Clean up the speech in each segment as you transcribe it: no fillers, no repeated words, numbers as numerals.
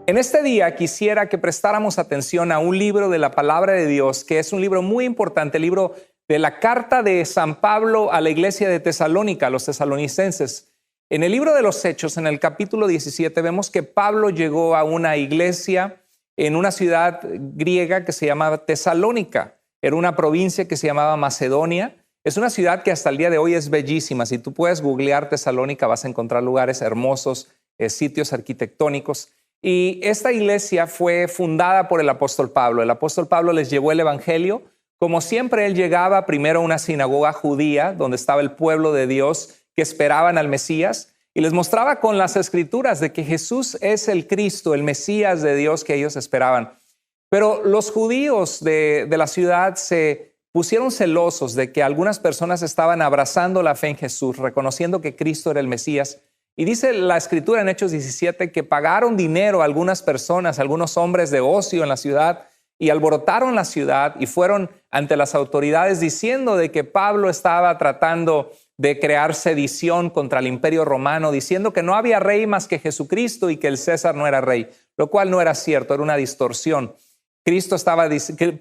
En este día quisiera que prestáramos atención a un libro de la palabra de Dios, que es un libro muy importante, el libro de la carta de San Pablo a la iglesia de Tesalónica, a los tesalonicenses. En el libro de los Hechos, en el capítulo 17, vemos que Pablo llegó a una iglesia en una ciudad griega que se llamaba Tesalónica. Era una provincia que se llamaba Macedonia. Es una ciudad que hasta el día de hoy es bellísima. Si tú puedes googlear Tesalónica, vas a encontrar lugares hermosos, sitios arquitectónicos. Y esta iglesia fue fundada por el apóstol Pablo. El apóstol Pablo les llevó el evangelio. Como siempre, él llegaba primero a una sinagoga judía donde estaba el pueblo de Dios que esperaban al Mesías y les mostraba con las escrituras de que Jesús es el Cristo, el Mesías de Dios que ellos esperaban. Pero los judíos de la ciudad se pusieron celosos de que algunas personas estaban abrazando la fe en Jesús, reconociendo que Cristo era el Mesías. Y dice la escritura en Hechos 17 que pagaron dinero a algunas personas, algunos hombres de ocio en la ciudad, y alborotaron la ciudad y fueron ante las autoridades diciendo de que Pablo estaba tratando de crear sedición contra el imperio romano, diciendo que no había rey más que Jesucristo y que el César no era rey, lo cual no era cierto, era una distorsión.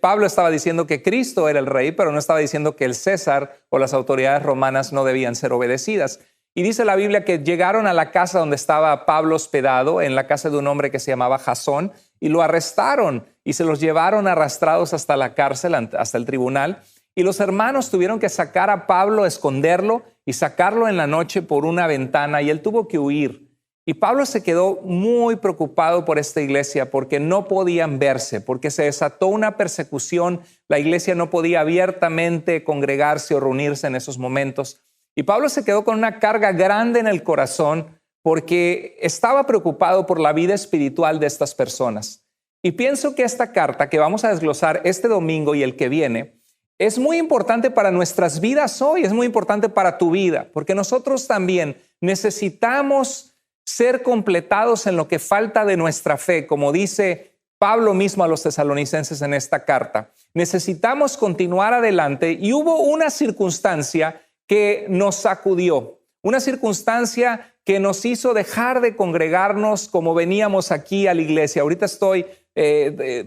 Pablo estaba diciendo que Cristo era el rey, pero no estaba diciendo que el César o las autoridades romanas no debían ser obedecidas. Y dice la Biblia que llegaron a la casa donde estaba Pablo hospedado, en la casa de un hombre que se llamaba Jasón, y lo arrestaron y se los llevaron arrastrados hasta la cárcel, hasta el tribunal. Y los hermanos tuvieron que sacar a Pablo, esconderlo y sacarlo en la noche por una ventana, y él tuvo que huir. Y Pablo se quedó muy preocupado por esta iglesia porque no podían verse, porque se desató una persecución. La iglesia no podía abiertamente congregarse o reunirse en esos momentos. Y Pablo se quedó con una carga grande en el corazón porque estaba preocupado por la vida espiritual de estas personas. Y pienso que esta carta que vamos a desglosar este domingo y el que viene es muy importante para nuestras vidas hoy, es muy importante para tu vida, porque nosotros también necesitamos ser completados en lo que falta de nuestra fe, como dice Pablo mismo a los tesalonicenses en esta carta. Necesitamos continuar adelante y hubo una circunstancia que nos sacudió, una circunstancia que nos hizo dejar de congregarnos como veníamos aquí a la iglesia. Ahorita estoy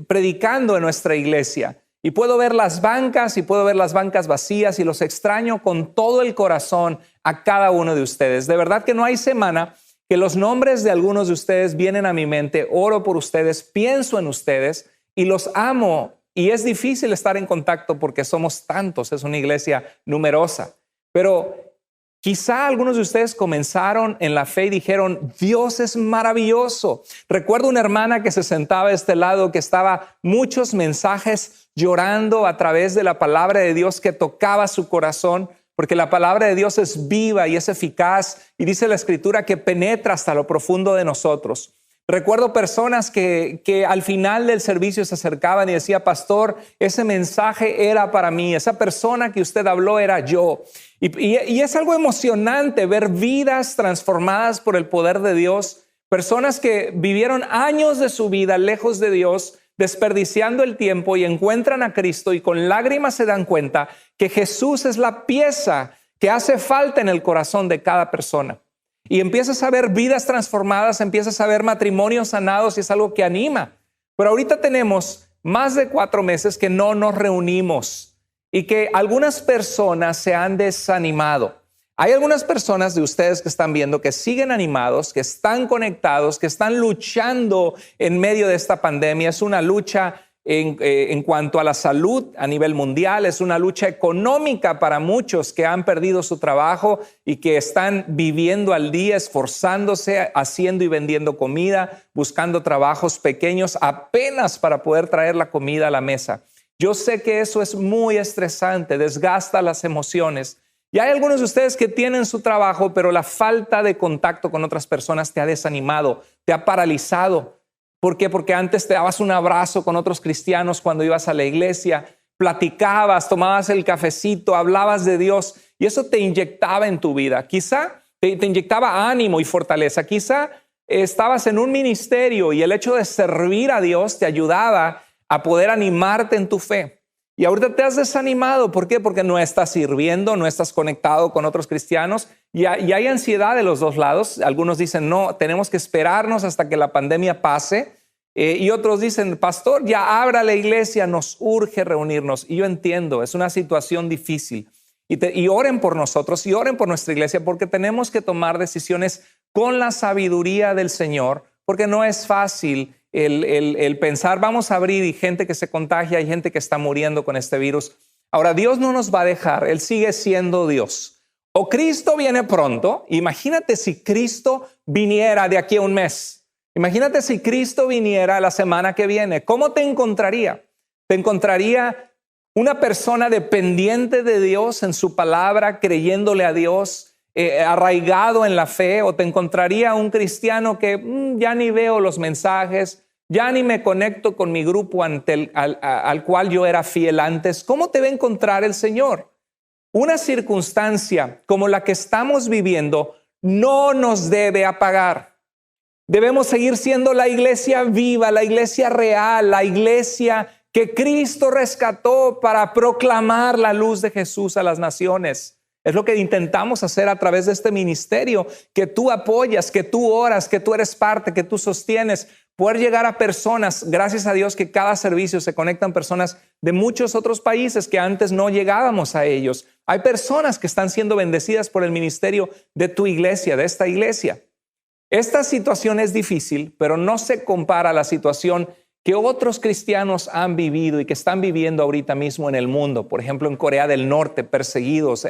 predicando en nuestra iglesia y puedo ver las bancas vacías y los extraño con todo el corazón a cada uno de ustedes. De verdad que no hay semana que los nombres de algunos de ustedes vienen a mi mente, oro por ustedes, pienso en ustedes y los amo. Y es difícil estar en contacto porque somos tantos, es una iglesia numerosa. Pero quizá algunos de ustedes comenzaron en la fe y dijeron, Dios es maravilloso. Recuerdo una hermana que se sentaba a este lado, que estaba muchos mensajes llorando a través de la palabra de Dios que tocaba su corazón, porque la palabra de Dios es viva y es eficaz, y dice la Escritura que penetra hasta lo profundo de nosotros. Recuerdo personas que al final del servicio se acercaban y decía, pastor, ese mensaje era para mí, esa persona que usted habló era yo. Y es algo emocionante ver vidas transformadas por el poder de Dios, personas que vivieron años de su vida lejos de Dios, desperdiciando el tiempo y encuentran a Cristo y con lágrimas se dan cuenta que Jesús es la pieza que hace falta en el corazón de cada persona. Y empiezas a ver vidas transformadas, empiezas a ver matrimonios sanados y es algo que anima. Pero ahorita tenemos más de 4 meses que no nos reunimos y que algunas personas se han desanimado. Hay algunas personas de ustedes que están viendo que siguen animados, que están conectados, que están luchando en medio de esta pandemia. Es una lucha en cuanto a la salud a nivel mundial, es una lucha económica para muchos que han perdido su trabajo y que están viviendo al día, esforzándose, haciendo y vendiendo comida, buscando trabajos pequeños apenas para poder traer la comida a la mesa. Yo sé que eso es muy estresante, desgasta las emociones. Y hay algunos de ustedes que tienen su trabajo, pero la falta de contacto con otras personas te ha desanimado, te ha paralizado. ¿Por qué? Porque antes te dabas un abrazo con otros cristianos cuando ibas a la iglesia, platicabas, tomabas el cafecito, hablabas de Dios y eso te inyectaba en tu vida. Quizá te inyectaba ánimo y fortaleza. Quizá estabas en un ministerio y el hecho de servir a Dios te ayudaba a poder animarte en tu fe. Y ahorita te has desanimado. ¿Por qué? Porque no estás sirviendo, no estás conectado con otros cristianos y hay ansiedad de los dos lados. Algunos dicen, no, tenemos que esperarnos hasta que la pandemia pase Y otros dicen, pastor, ya abra la iglesia, nos urge reunirnos. Y yo entiendo, es una situación difícil. Y oren por nosotros y oren por nuestra iglesia, porque tenemos que tomar decisiones con la sabiduría del Señor, porque no es fácil el pensar, vamos a abrir y gente que se contagia, hay gente que está muriendo con este virus. Ahora, Dios no nos va a dejar, Él sigue siendo Dios. O Cristo viene pronto. Imagínate si Cristo viniera de aquí a un mes. Imagínate si Cristo viniera la semana que viene. ¿Cómo te encontraría? ¿Te encontraría una persona dependiente de Dios en su palabra, creyéndole a Dios, arraigado en la fe? ¿O te encontraría un cristiano que ya ni veo los mensajes, ya ni me conecto con mi grupo al cual yo era fiel antes? ¿Cómo te va a encontrar el Señor? Una circunstancia como la que estamos viviendo no nos debe apagar. Debemos seguir siendo la iglesia viva, la iglesia real, la iglesia que Cristo rescató para proclamar la luz de Jesús a las naciones. Es lo que intentamos hacer a través de este ministerio, que tú apoyas, que tú oras, que tú eres parte, que tú sostienes. Poder llegar a personas, gracias a Dios que cada servicio se conectan personas de muchos otros países que antes no llegábamos a ellos. Hay personas que están siendo bendecidas por el ministerio de tu iglesia, de esta iglesia. Esta situación es difícil, pero no se compara a la situación que otros cristianos han vivido y que están viviendo ahorita mismo en el mundo. Por ejemplo, en Corea del Norte, perseguidos,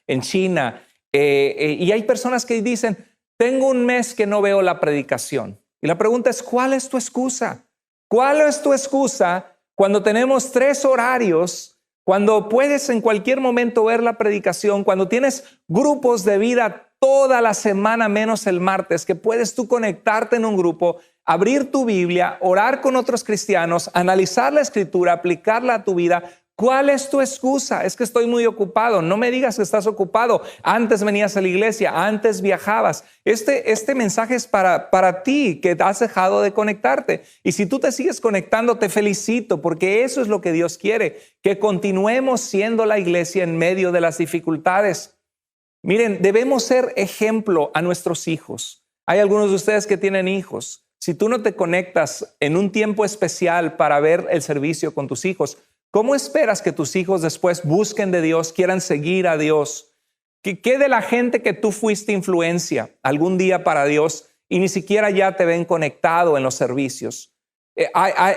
en China. Y hay personas que dicen, tengo un mes que no veo la predicación. Y la pregunta es, ¿cuál es tu excusa? ¿Cuál es tu excusa cuando tenemos 3 horarios, cuando puedes en cualquier momento ver la predicación, cuando tienes grupos de vida toda la semana menos el martes, que puedes tú conectarte en un grupo, abrir tu Biblia, orar con otros cristianos, analizar la escritura, aplicarla a tu vida? ¿Cuál es tu excusa? Es que estoy muy ocupado. No me digas que estás ocupado. Antes venías a la iglesia, antes viajabas. Este mensaje es para ti, que has dejado de conectarte. Y si tú te sigues conectando, te felicito, porque eso es lo que Dios quiere, que continuemos siendo la iglesia en medio de las dificultades. Miren, debemos ser ejemplo a nuestros hijos. Hay algunos de ustedes que tienen hijos. Si tú no te conectas en un tiempo especial para ver el servicio con tus hijos, ¿cómo esperas que tus hijos después busquen de Dios, quieran seguir a Dios? ¿Qué de la gente que tú fuiste influencia algún día para Dios y ni siquiera ya te ven conectado en los servicios?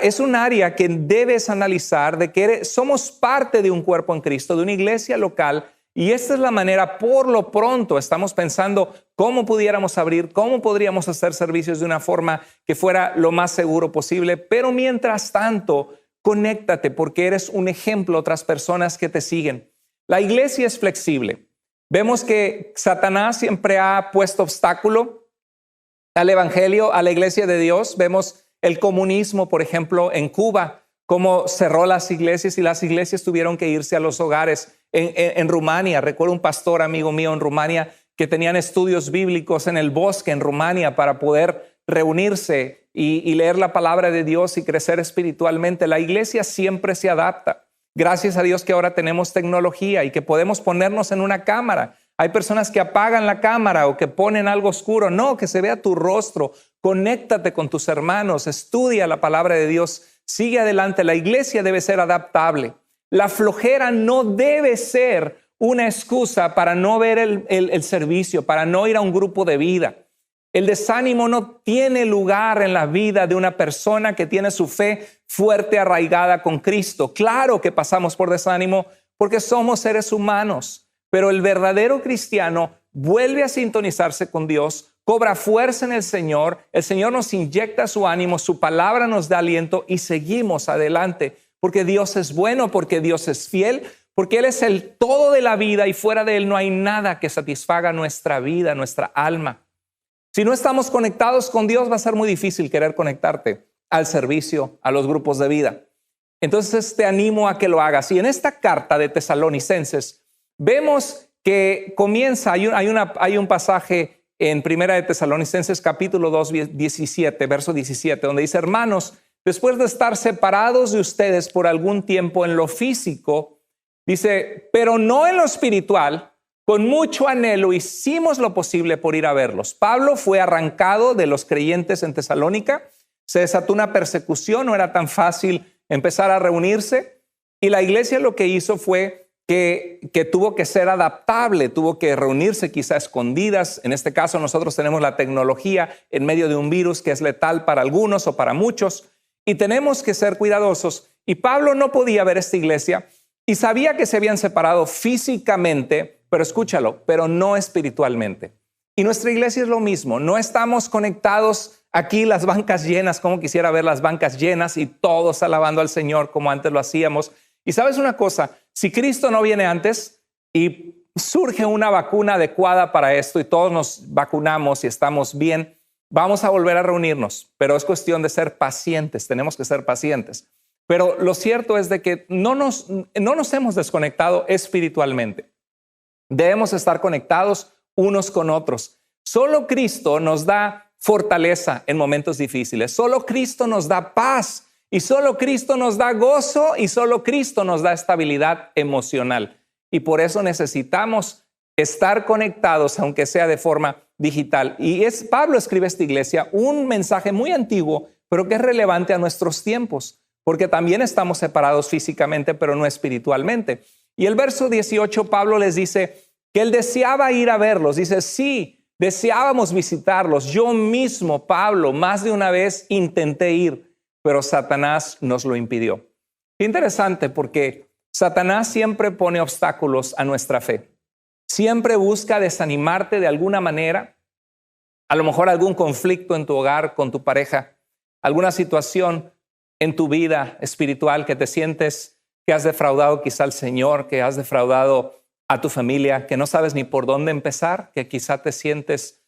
Es un área que debes analizar, de que somos parte de un cuerpo en Cristo, de una iglesia local. Y esta es la manera, por lo pronto, estamos pensando cómo pudiéramos abrir, cómo podríamos hacer servicios de una forma que fuera lo más seguro posible. Pero mientras tanto, conéctate, porque eres un ejemplo a otras personas que te siguen. La iglesia es flexible. Vemos que Satanás siempre ha puesto obstáculo al evangelio, a la iglesia de Dios. Vemos el comunismo, por ejemplo, en Cuba, cómo cerró las iglesias y las iglesias tuvieron que irse a los hogares. En Rumania, recuerdo un pastor amigo mío en Rumania que tenían estudios bíblicos en el bosque en Rumania para poder reunirse y leer la palabra de Dios y crecer espiritualmente. La iglesia siempre se adapta. Gracias a Dios que ahora tenemos tecnología y que podemos ponernos en una cámara. Hay personas que apagan la cámara o que ponen algo oscuro. No, que se vea tu rostro. Conéctate con tus hermanos, estudia la palabra de Dios, sigue adelante. La iglesia debe ser adaptable. La flojera no debe ser una excusa para no ver el servicio, para no ir a un grupo de vida. El desánimo no tiene lugar en la vida de una persona que tiene su fe fuerte arraigada con Cristo. Claro que pasamos por desánimo porque somos seres humanos, pero el verdadero cristiano vuelve a sintonizarse con Dios, cobra fuerza en el Señor nos inyecta su ánimo, su palabra nos da aliento y seguimos adelante. Porque Dios es bueno, porque Dios es fiel, porque Él es el todo de la vida y fuera de Él no hay nada que satisfaga nuestra vida, nuestra alma. Si no estamos conectados con Dios, va a ser muy difícil querer conectarte al servicio, a los grupos de vida. Entonces te animo a que lo hagas. Y en esta carta de Tesalonicenses vemos que comienza, hay un pasaje en Primera de Tesalonicenses capítulo 2, 17, verso 17, donde dice, hermanos, después de estar separados de ustedes por algún tiempo en lo físico, dice, pero no en lo espiritual, con mucho anhelo hicimos lo posible por ir a verlos. Pablo fue arrancado de los creyentes en Tesalónica, se desató una persecución, no era tan fácil empezar a reunirse. Y la iglesia lo que hizo fue que tuvo que ser adaptable, tuvo que reunirse quizá a escondidas. En este caso nosotros tenemos la tecnología en medio de un virus que es letal para algunos o para muchos, y tenemos que ser cuidadosos. Y Pablo no podía ver esta iglesia y sabía que se habían separado físicamente, pero escúchalo, pero no espiritualmente. Y nuestra iglesia es lo mismo, no estamos conectados aquí las bancas llenas, como quisiera ver las bancas llenas y todos alabando al Señor como antes lo hacíamos. Y sabes una cosa, si Cristo no viene antes y surge una vacuna adecuada para esto y todos nos vacunamos y estamos bien, vamos a volver a reunirnos, pero es cuestión de ser pacientes, tenemos que ser pacientes. Pero lo cierto es de que no nos hemos desconectado espiritualmente. Debemos estar conectados unos con otros. Solo Cristo nos da fortaleza en momentos difíciles. Solo Cristo nos da paz y solo Cristo nos da gozo y solo Cristo nos da estabilidad emocional. Y por eso necesitamos estar conectados, aunque sea de forma digital. Y Pablo escribe a esta iglesia un mensaje muy antiguo, pero que es relevante a nuestros tiempos, porque también estamos separados físicamente, pero no espiritualmente. Y el verso 18, Pablo les dice que él deseaba ir a verlos. Dice, sí, deseábamos visitarlos. Yo mismo, Pablo, más de una vez intenté ir, pero Satanás nos lo impidió. Qué interesante, porque Satanás siempre pone obstáculos a nuestra fe. Siempre busca desanimarte de alguna manera. A lo mejor algún conflicto en tu hogar con tu pareja, alguna situación en tu vida espiritual que te sientes que has defraudado quizá al Señor, que has defraudado a tu familia, que no sabes ni por dónde empezar, que quizá te sientes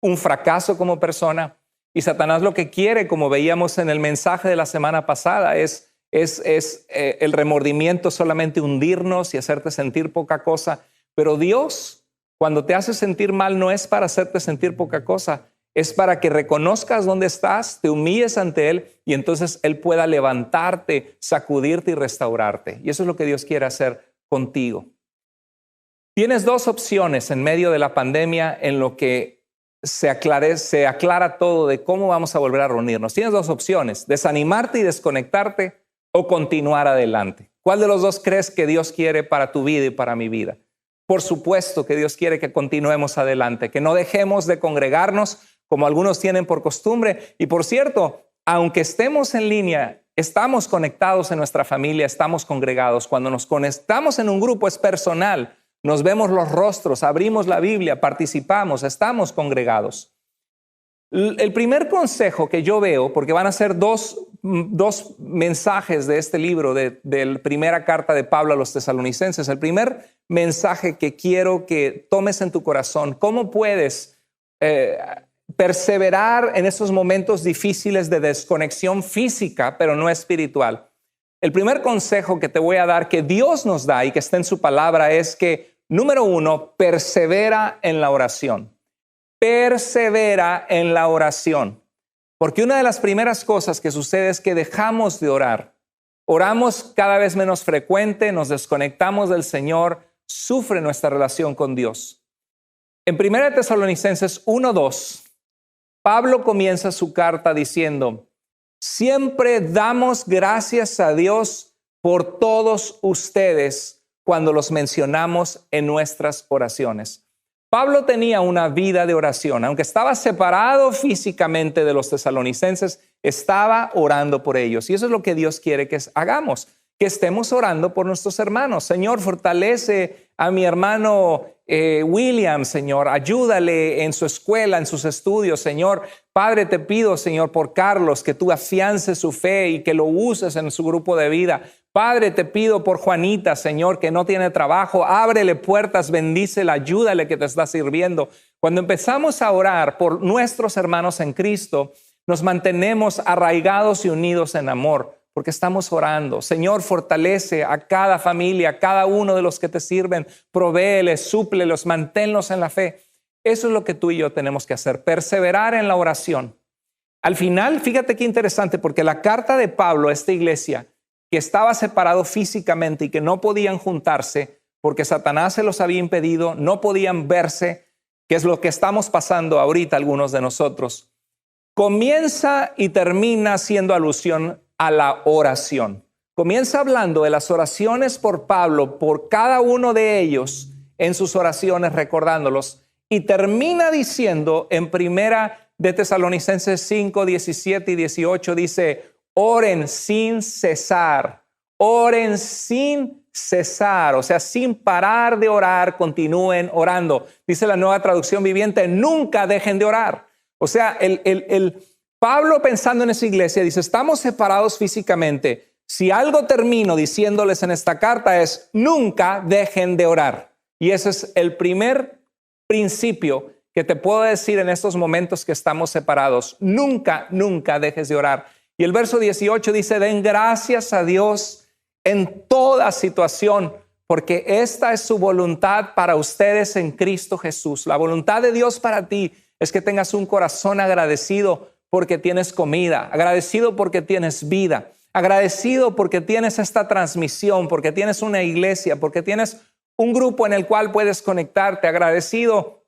un fracaso como persona. Y Satanás lo que quiere, como veíamos en el mensaje de la semana pasada, es el remordimiento, solamente hundirnos y hacerte sentir poca cosa. Pero Dios, cuando te hace sentir mal, no es para hacerte sentir poca cosa, es para que reconozcas dónde estás, te humilles ante Él y entonces Él pueda levantarte, sacudirte y restaurarte. Y eso es lo que Dios quiere hacer contigo. Tienes dos opciones en medio de la pandemia en lo que se aclara todo de cómo vamos a volver a reunirnos. Tienes dos opciones, desanimarte y desconectarte o continuar adelante. ¿Cuál de los dos crees que Dios quiere para tu vida y para mi vida? Por supuesto que Dios quiere que continuemos adelante, que no dejemos de congregarnos como algunos tienen por costumbre. Y por cierto, aunque estemos en línea, estamos conectados en nuestra familia, estamos congregados. Cuando nos conectamos en un grupo es personal. Nos vemos los rostros, abrimos la Biblia, participamos, estamos congregados. El primer consejo que yo veo, porque van a ser dos mensajes de este libro, de la primera carta de Pablo a los tesalonicenses. El primer mensaje que quiero que tomes en tu corazón, ¿cómo puedes perseverar en esos momentos difíciles de desconexión física, pero no espiritual? El primer consejo que te voy a dar, que Dios nos da y que está en su palabra, es que, número uno, persevera en la oración. Persevera en la oración. Porque una de las primeras cosas que sucede es que dejamos de orar. Oramos cada vez menos frecuente, nos desconectamos del Señor, sufre nuestra relación con Dios. En 1 Tesalonicenses 1:2, Pablo comienza su carta diciendo: siempre damos gracias a Dios por todos ustedes cuando los mencionamos en nuestras oraciones. Pablo tenía una vida de oración. Aunque estaba separado físicamente de los tesalonicenses, estaba orando por ellos. Y eso es lo que Dios quiere que hagamos, que estemos orando por nuestros hermanos. Señor, fortalece a mi hermano William, Señor. Ayúdale en su escuela, en sus estudios, Señor. Padre, te pido, Señor, por Carlos, que tú afiances su fe y que lo uses en su grupo de vida. Padre, te pido por Juanita, Señor, que no tiene trabajo. Ábrele puertas, bendícela, ayúdale que te está sirviendo. Cuando empezamos a orar por nuestros hermanos en Cristo, nos mantenemos arraigados y unidos en amor, porque estamos orando. Señor, fortalece a cada familia, a cada uno de los que te sirven. Provéeles, súplelos, manténlos en la fe. Eso es lo que tú y yo tenemos que hacer, perseverar en la oración. Al final, fíjate qué interesante, porque la carta de Pablo a esta iglesia, que estaba separado físicamente y que no podían juntarse porque Satanás se los había impedido, no podían verse, que es lo que estamos pasando ahorita algunos de nosotros. comienza y termina haciendo alusión a la oración. Comienza hablando de las oraciones por Pablo, por cada uno de ellos en sus oraciones, recordándolos, y termina diciendo en primera de Tesalonicenses 5, 17 y 18, dice, oren sin cesar, oren sin cesar, o sea, sin parar de orar, continúen orando. Dice la Nueva Traducción Viviente, nunca dejen de orar. O sea, el Pablo pensando en esa iglesia dice, estamos separados físicamente. Si algo termino diciéndoles en esta carta es, nunca dejen de orar. Y ese es el primer principio que te puedo decir en estos momentos que estamos separados. Nunca, nunca dejes de orar. Y el verso 18 dice, den gracias a Dios en toda situación, porque esta es su voluntad para ustedes en Cristo Jesús. La voluntad de Dios para ti es que tengas un corazón agradecido porque tienes comida, agradecido porque tienes vida, agradecido porque tienes esta transmisión, porque tienes una iglesia, porque tienes un grupo en el cual puedes conectarte, agradecido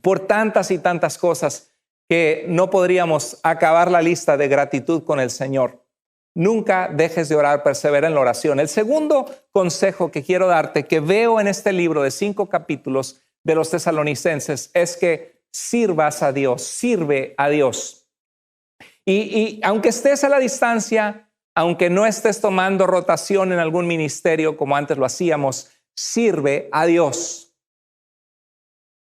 por tantas y tantas cosas que no podríamos acabar la lista de gratitud con el Señor. Nunca dejes de orar, persevera en la oración. El segundo consejo que quiero darte, que veo en este libro de 5 capítulos de los Tesalonicenses, es que sirvas a Dios, sirve a Dios. Y aunque estés a la distancia, aunque no estés tomando rotación en algún ministerio como antes lo hacíamos, sirve a Dios.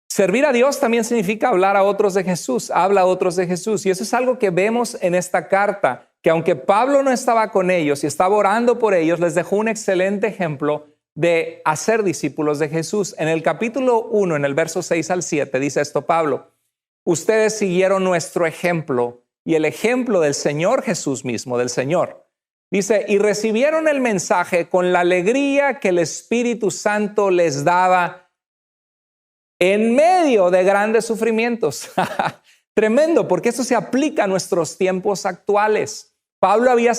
Servir a Dios también significa hablar a otros de Jesús, habla a otros de Jesús. Y eso es algo que vemos en esta carta, que aunque Pablo no estaba con ellos y estaba orando por ellos, les dejó un excelente ejemplo de hacer discípulos de Jesús. En el capítulo 1, en el verso 6 al 7, dice esto Pablo, ustedes siguieron nuestro ejemplo y el ejemplo del Señor Jesús mismo, del Señor. Dice, y recibieron el mensaje con la alegría que el Espíritu Santo les daba en medio de grandes sufrimientos. Tremendo, porque esto se aplica a nuestros tiempos actuales. Pablo había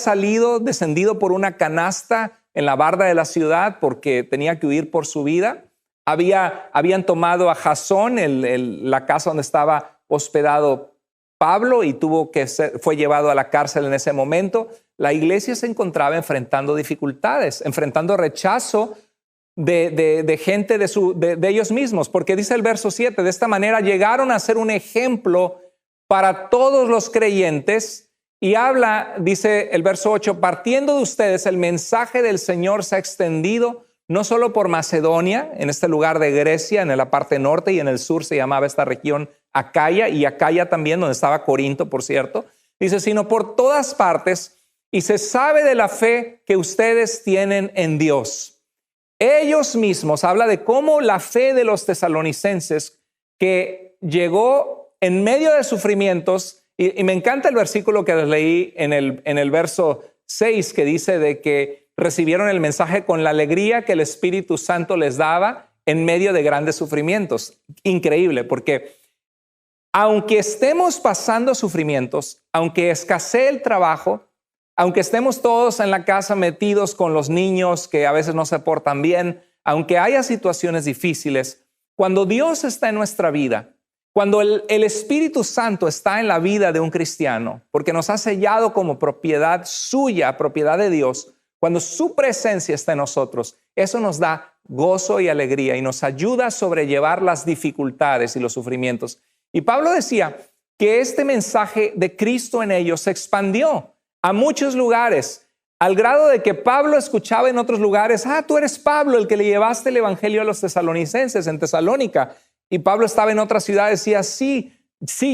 descendido por una canasta en la barda de la ciudad porque tenía que huir por su vida. Habían tomado a Jasón, la casa donde estaba hospedado Pablo, y fue llevado a la cárcel en ese momento. La iglesia se encontraba enfrentando dificultades, enfrentando rechazo de gente de ellos mismos, porque dice el verso 7, de esta manera llegaron a ser un ejemplo para todos los creyentes. Y habla, dice el verso 8, partiendo de ustedes el mensaje del Señor se ha extendido no solo por Macedonia, en este lugar de Grecia, en la parte norte, y en el sur se llamaba esta región Acaya, y Acaya también, donde estaba Corinto, por cierto. Dice, sino por todas partes, y se sabe de la fe que ustedes tienen en Dios. Ellos mismos, habla de cómo la fe de los tesalonicenses, que llegó en medio de sufrimientos, y me encanta el versículo que les leí en el verso 6, que dice de que recibieron el mensaje con la alegría que el Espíritu Santo les daba en medio de grandes sufrimientos. Increíble, porque aunque estemos pasando sufrimientos, aunque escasee el trabajo, aunque estemos todos en la casa metidos con los niños que a veces no se portan bien, aunque haya situaciones difíciles, cuando Dios está en nuestra vida, cuando el Espíritu Santo está en la vida de un cristiano, porque nos ha sellado como propiedad suya, propiedad de Dios, cuando su presencia está en nosotros, eso nos da gozo y alegría y nos ayuda a sobrellevar las dificultades y los sufrimientos. Y Pablo decía que este mensaje de Cristo en ellos se expandió a muchos lugares, al grado de que Pablo escuchaba en otros lugares, tú eres Pablo, el que le llevaste el evangelio a los tesalonicenses en Tesalónica. Y Pablo estaba en otra ciudad, decía, sí,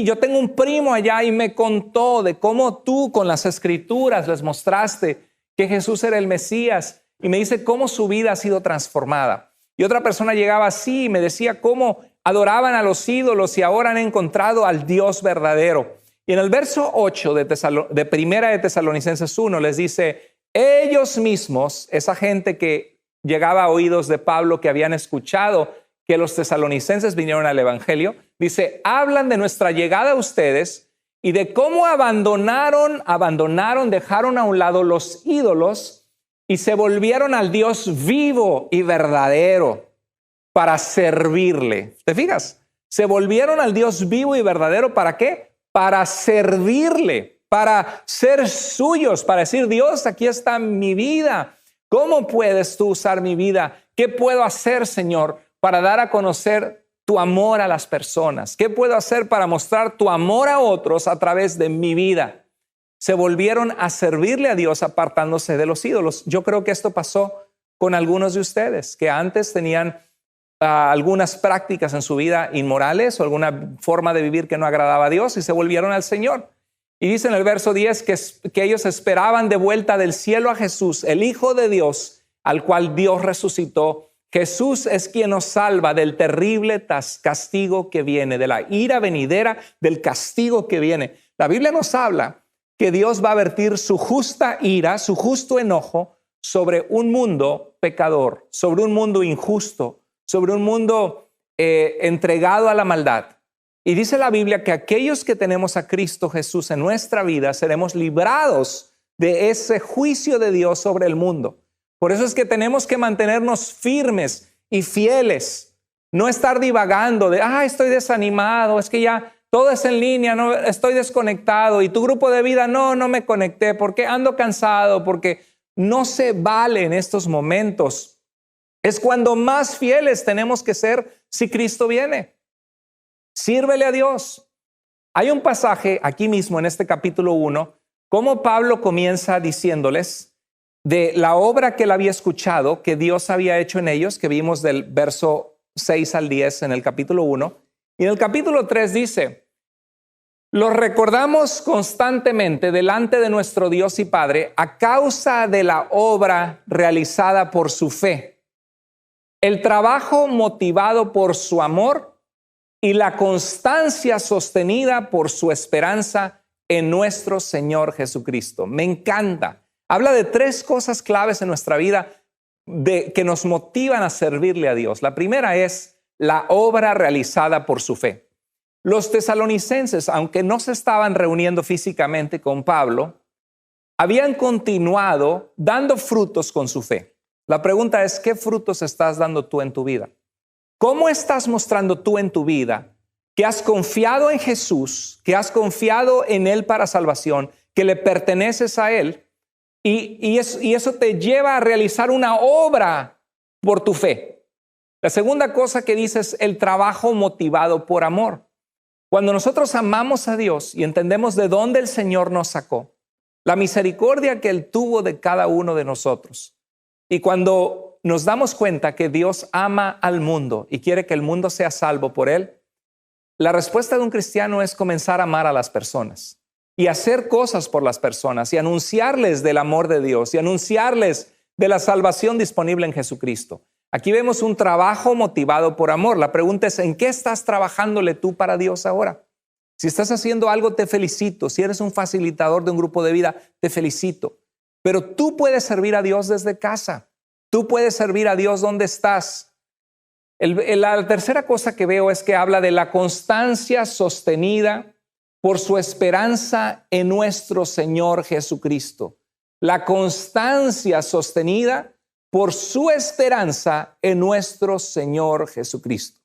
yo tengo un primo allá y me contó de cómo tú con las escrituras les mostraste que Jesús era el Mesías, y me dice cómo su vida ha sido transformada. Y otra persona llegaba así y me decía cómo adoraban a los ídolos y ahora han encontrado al Dios verdadero. Y en el verso 8 de Primera de Tesalonicenses 1 les dice, ellos mismos, esa gente que llegaba a oídos de Pablo, que habían escuchado que los tesalonicenses vinieron al evangelio, dice, hablan de nuestra llegada a ustedes y de cómo abandonaron, dejaron a un lado los ídolos y se volvieron al Dios vivo y verdadero para servirle. ¿Te fijas? Se volvieron al Dios vivo y verdadero, ¿para qué? para servirle, para ser suyos, para decir, Dios, aquí está mi vida. ¿Cómo puedes tú usar mi vida? ¿Qué puedo hacer, Señor, para dar a conocer tu amor a las personas? ¿Qué puedo hacer para mostrar tu amor a otros a través de mi vida? Se volvieron a servirle a Dios apartándose de los ídolos. Yo creo que esto pasó con algunos de ustedes que antes tenían algunas prácticas en su vida inmorales o alguna forma de vivir que no agradaba a Dios y se volvieron al Señor. Y dice en el verso 10 que ellos esperaban de vuelta del cielo a Jesús, el Hijo de Dios, al cual Dios resucitó. Jesús es quien nos salva del terrible castigo que viene, de la ira venidera, del castigo que viene. La Biblia nos habla que Dios va a vertir su justa ira, su justo enojo sobre un mundo pecador, sobre un mundo injusto, sobre un mundo entregado a la maldad. Y dice la Biblia que aquellos que tenemos a Cristo Jesús en nuestra vida seremos librados de ese juicio de Dios sobre el mundo. Por eso es que tenemos que mantenernos firmes y fieles, no estar divagando de, estoy desanimado, es que ya todo es en línea, no, estoy desconectado y tu grupo de vida, no me conecté porque ando cansado, porque no se vale en estos momentos. Es cuando más fieles tenemos que ser si Cristo viene. Sírvele a Dios. Hay un pasaje aquí mismo en este capítulo 1, como Pablo comienza diciéndoles de la obra que él había escuchado, que Dios había hecho en ellos, que vimos del verso 6 al 10 en el capítulo 1. Y en el capítulo 3 dice, los recordamos constantemente delante de nuestro Dios y Padre a causa de la obra realizada por su fe, el trabajo motivado por su amor y la constancia sostenida por su esperanza en nuestro Señor Jesucristo. Me encanta. Habla de tres cosas claves en nuestra vida que nos motivan a servirle a Dios. La primera es la obra realizada por su fe. Los tesalonicenses, aunque no se estaban reuniendo físicamente con Pablo, habían continuado dando frutos con su fe. La pregunta es, ¿qué frutos estás dando tú en tu vida? ¿Cómo estás mostrando tú en tu vida que has confiado en Jesús, que has confiado en Él para salvación, que le perteneces a Él y eso te lleva a realizar una obra por tu fe? La segunda cosa que dice es el trabajo motivado por amor. Cuando nosotros amamos a Dios y entendemos de dónde el Señor nos sacó, la misericordia que Él tuvo de cada uno de nosotros, y cuando nos damos cuenta que Dios ama al mundo y quiere que el mundo sea salvo por Él, la respuesta de un cristiano es comenzar a amar a las personas y hacer cosas por las personas y anunciarles del amor de Dios y anunciarles de la salvación disponible en Jesucristo. Aquí vemos un trabajo motivado por amor. La pregunta es, ¿en qué estás trabajándole tú para Dios ahora? Si estás haciendo algo, te felicito. Si eres un facilitador de un grupo de vida, te felicito. Pero tú puedes servir a Dios desde casa. Tú puedes servir a Dios donde estás. La tercera cosa que veo es que habla de la constancia sostenida por su esperanza en nuestro Señor Jesucristo. La constancia sostenida por su esperanza en nuestro Señor Jesucristo.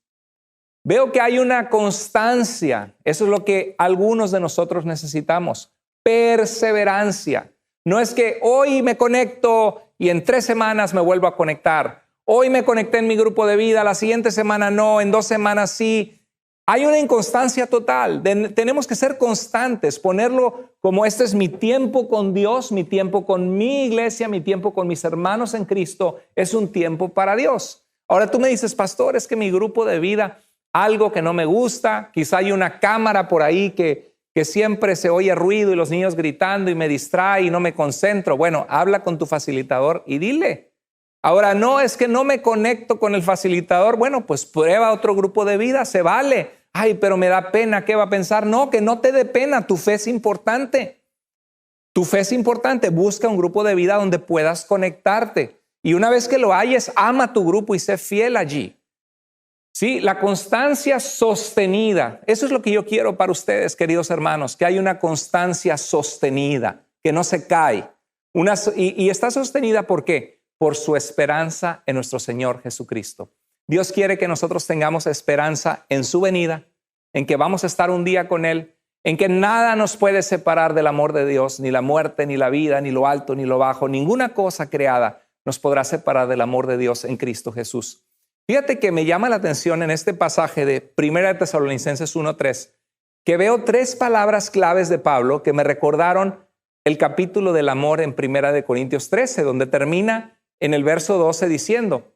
Veo que hay una constancia. Eso es lo que algunos de nosotros necesitamos. Perseverancia. No es que hoy me conecto y en 3 semanas me vuelvo a conectar. Hoy me conecté en mi grupo de vida, la siguiente semana no, en 2 semanas sí. Hay una inconstancia total. Tenemos que ser constantes, ponerlo como este es mi tiempo con Dios, mi tiempo con mi iglesia, mi tiempo con mis hermanos en Cristo. Es un tiempo para Dios. Ahora tú me dices, pastor, es que mi grupo de vida, algo que no me gusta, quizá hay una cámara por ahí que siempre se oye ruido y los niños gritando y me distrae y no me concentro. Bueno, habla con tu facilitador y dile. Ahora, no, es que no me conecto con el facilitador. Bueno, pues prueba otro grupo de vida, se vale. Ay, pero me da pena, ¿qué va a pensar? No, que no te dé pena, tu fe es importante. Tu fe es importante, busca un grupo de vida donde puedas conectarte. Y una vez que lo halles, ama tu grupo y sé fiel allí. Sí, la constancia sostenida. Eso es lo que yo quiero para ustedes, queridos hermanos, que hay una constancia sostenida, que no se cae. Y está sostenida, ¿por qué? Por su esperanza en nuestro Señor Jesucristo. Dios quiere que nosotros tengamos esperanza en su venida, en que vamos a estar un día con Él, en que nada nos puede separar del amor de Dios, ni la muerte, ni la vida, ni lo alto, ni lo bajo, ninguna cosa creada nos podrá separar del amor de Dios en Cristo Jesús. Fíjate que me llama la atención en este pasaje de 1 Tesalonicenses 1:3, que veo 3 palabras claves de Pablo que me recordaron el capítulo del amor en 1 Corintios 13, donde termina en el verso 12 diciendo,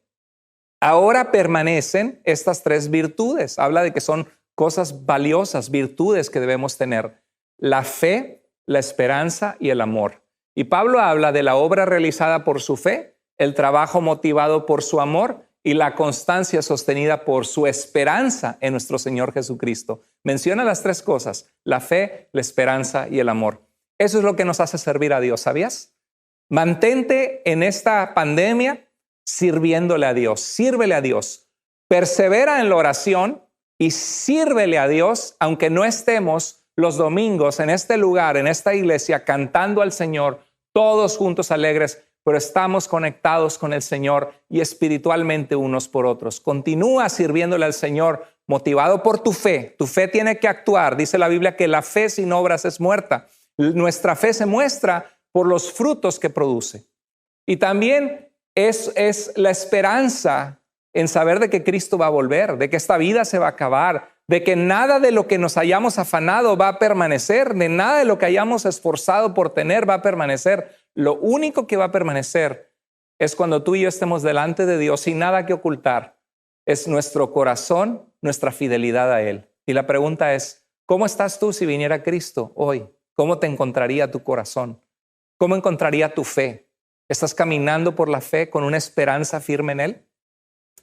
ahora permanecen estas 3 virtudes. Habla de que son cosas valiosas, virtudes que debemos tener: la fe, la esperanza y el amor. Y Pablo habla de la obra realizada por su fe, el trabajo motivado por su amor y la constancia sostenida por su esperanza en nuestro Señor Jesucristo. Menciona las 3 cosas: la fe, la esperanza y el amor. Eso es lo que nos hace servir a Dios, ¿sabías? Mantente en esta pandemia sirviéndole a Dios, sírvele a Dios. Persevera en la oración y sírvele a Dios, aunque no estemos los domingos en este lugar, en esta iglesia, cantando al Señor, todos juntos alegres, pero estamos conectados con el Señor y espiritualmente unos por otros. Continúa sirviéndole al Señor, motivado por tu fe. Tu fe tiene que actuar. Dice la Biblia que la fe sin obras es muerta. Nuestra fe se muestra por los frutos que produce. Y también es la esperanza en saber de que Cristo va a volver, de que esta vida se va a acabar, de que nada de lo que nos hayamos afanado va a permanecer, de nada de lo que hayamos esforzado por tener va a permanecer. Lo único que va a permanecer es cuando tú y yo estemos delante de Dios sin nada que ocultar. Es nuestro corazón, nuestra fidelidad a Él. Y la pregunta es, ¿cómo estás tú si viniera Cristo hoy? ¿Cómo te encontraría tu corazón? ¿Cómo encontraría tu fe? ¿Estás caminando por la fe con una esperanza firme en Él?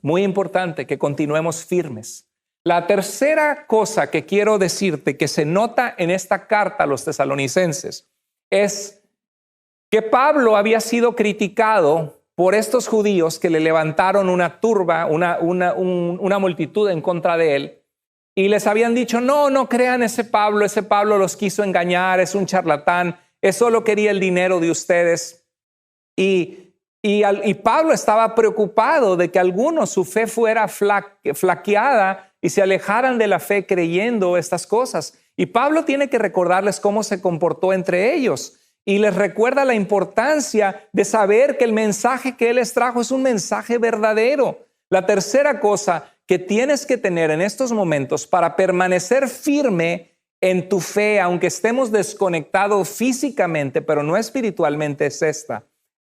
Muy importante que continuemos firmes. La tercera cosa que quiero decirte que se nota en esta carta a los tesalonicenses es que Pablo había sido criticado por estos judíos que le levantaron una turba, una multitud en contra de él, y les habían dicho, no crean ese Pablo los quiso engañar, es un charlatán, él solo quería el dinero de ustedes. Y Pablo estaba preocupado de que algunos su fe fuera flaqueada y se alejaran de la fe creyendo estas cosas. Y Pablo tiene que recordarles cómo se comportó entre ellos y les recuerda la importancia de saber que el mensaje que él les trajo es un mensaje verdadero. La tercera cosa que tienes que tener en estos momentos para permanecer firme en tu fe, aunque estemos desconectados físicamente, pero no espiritualmente, es esta: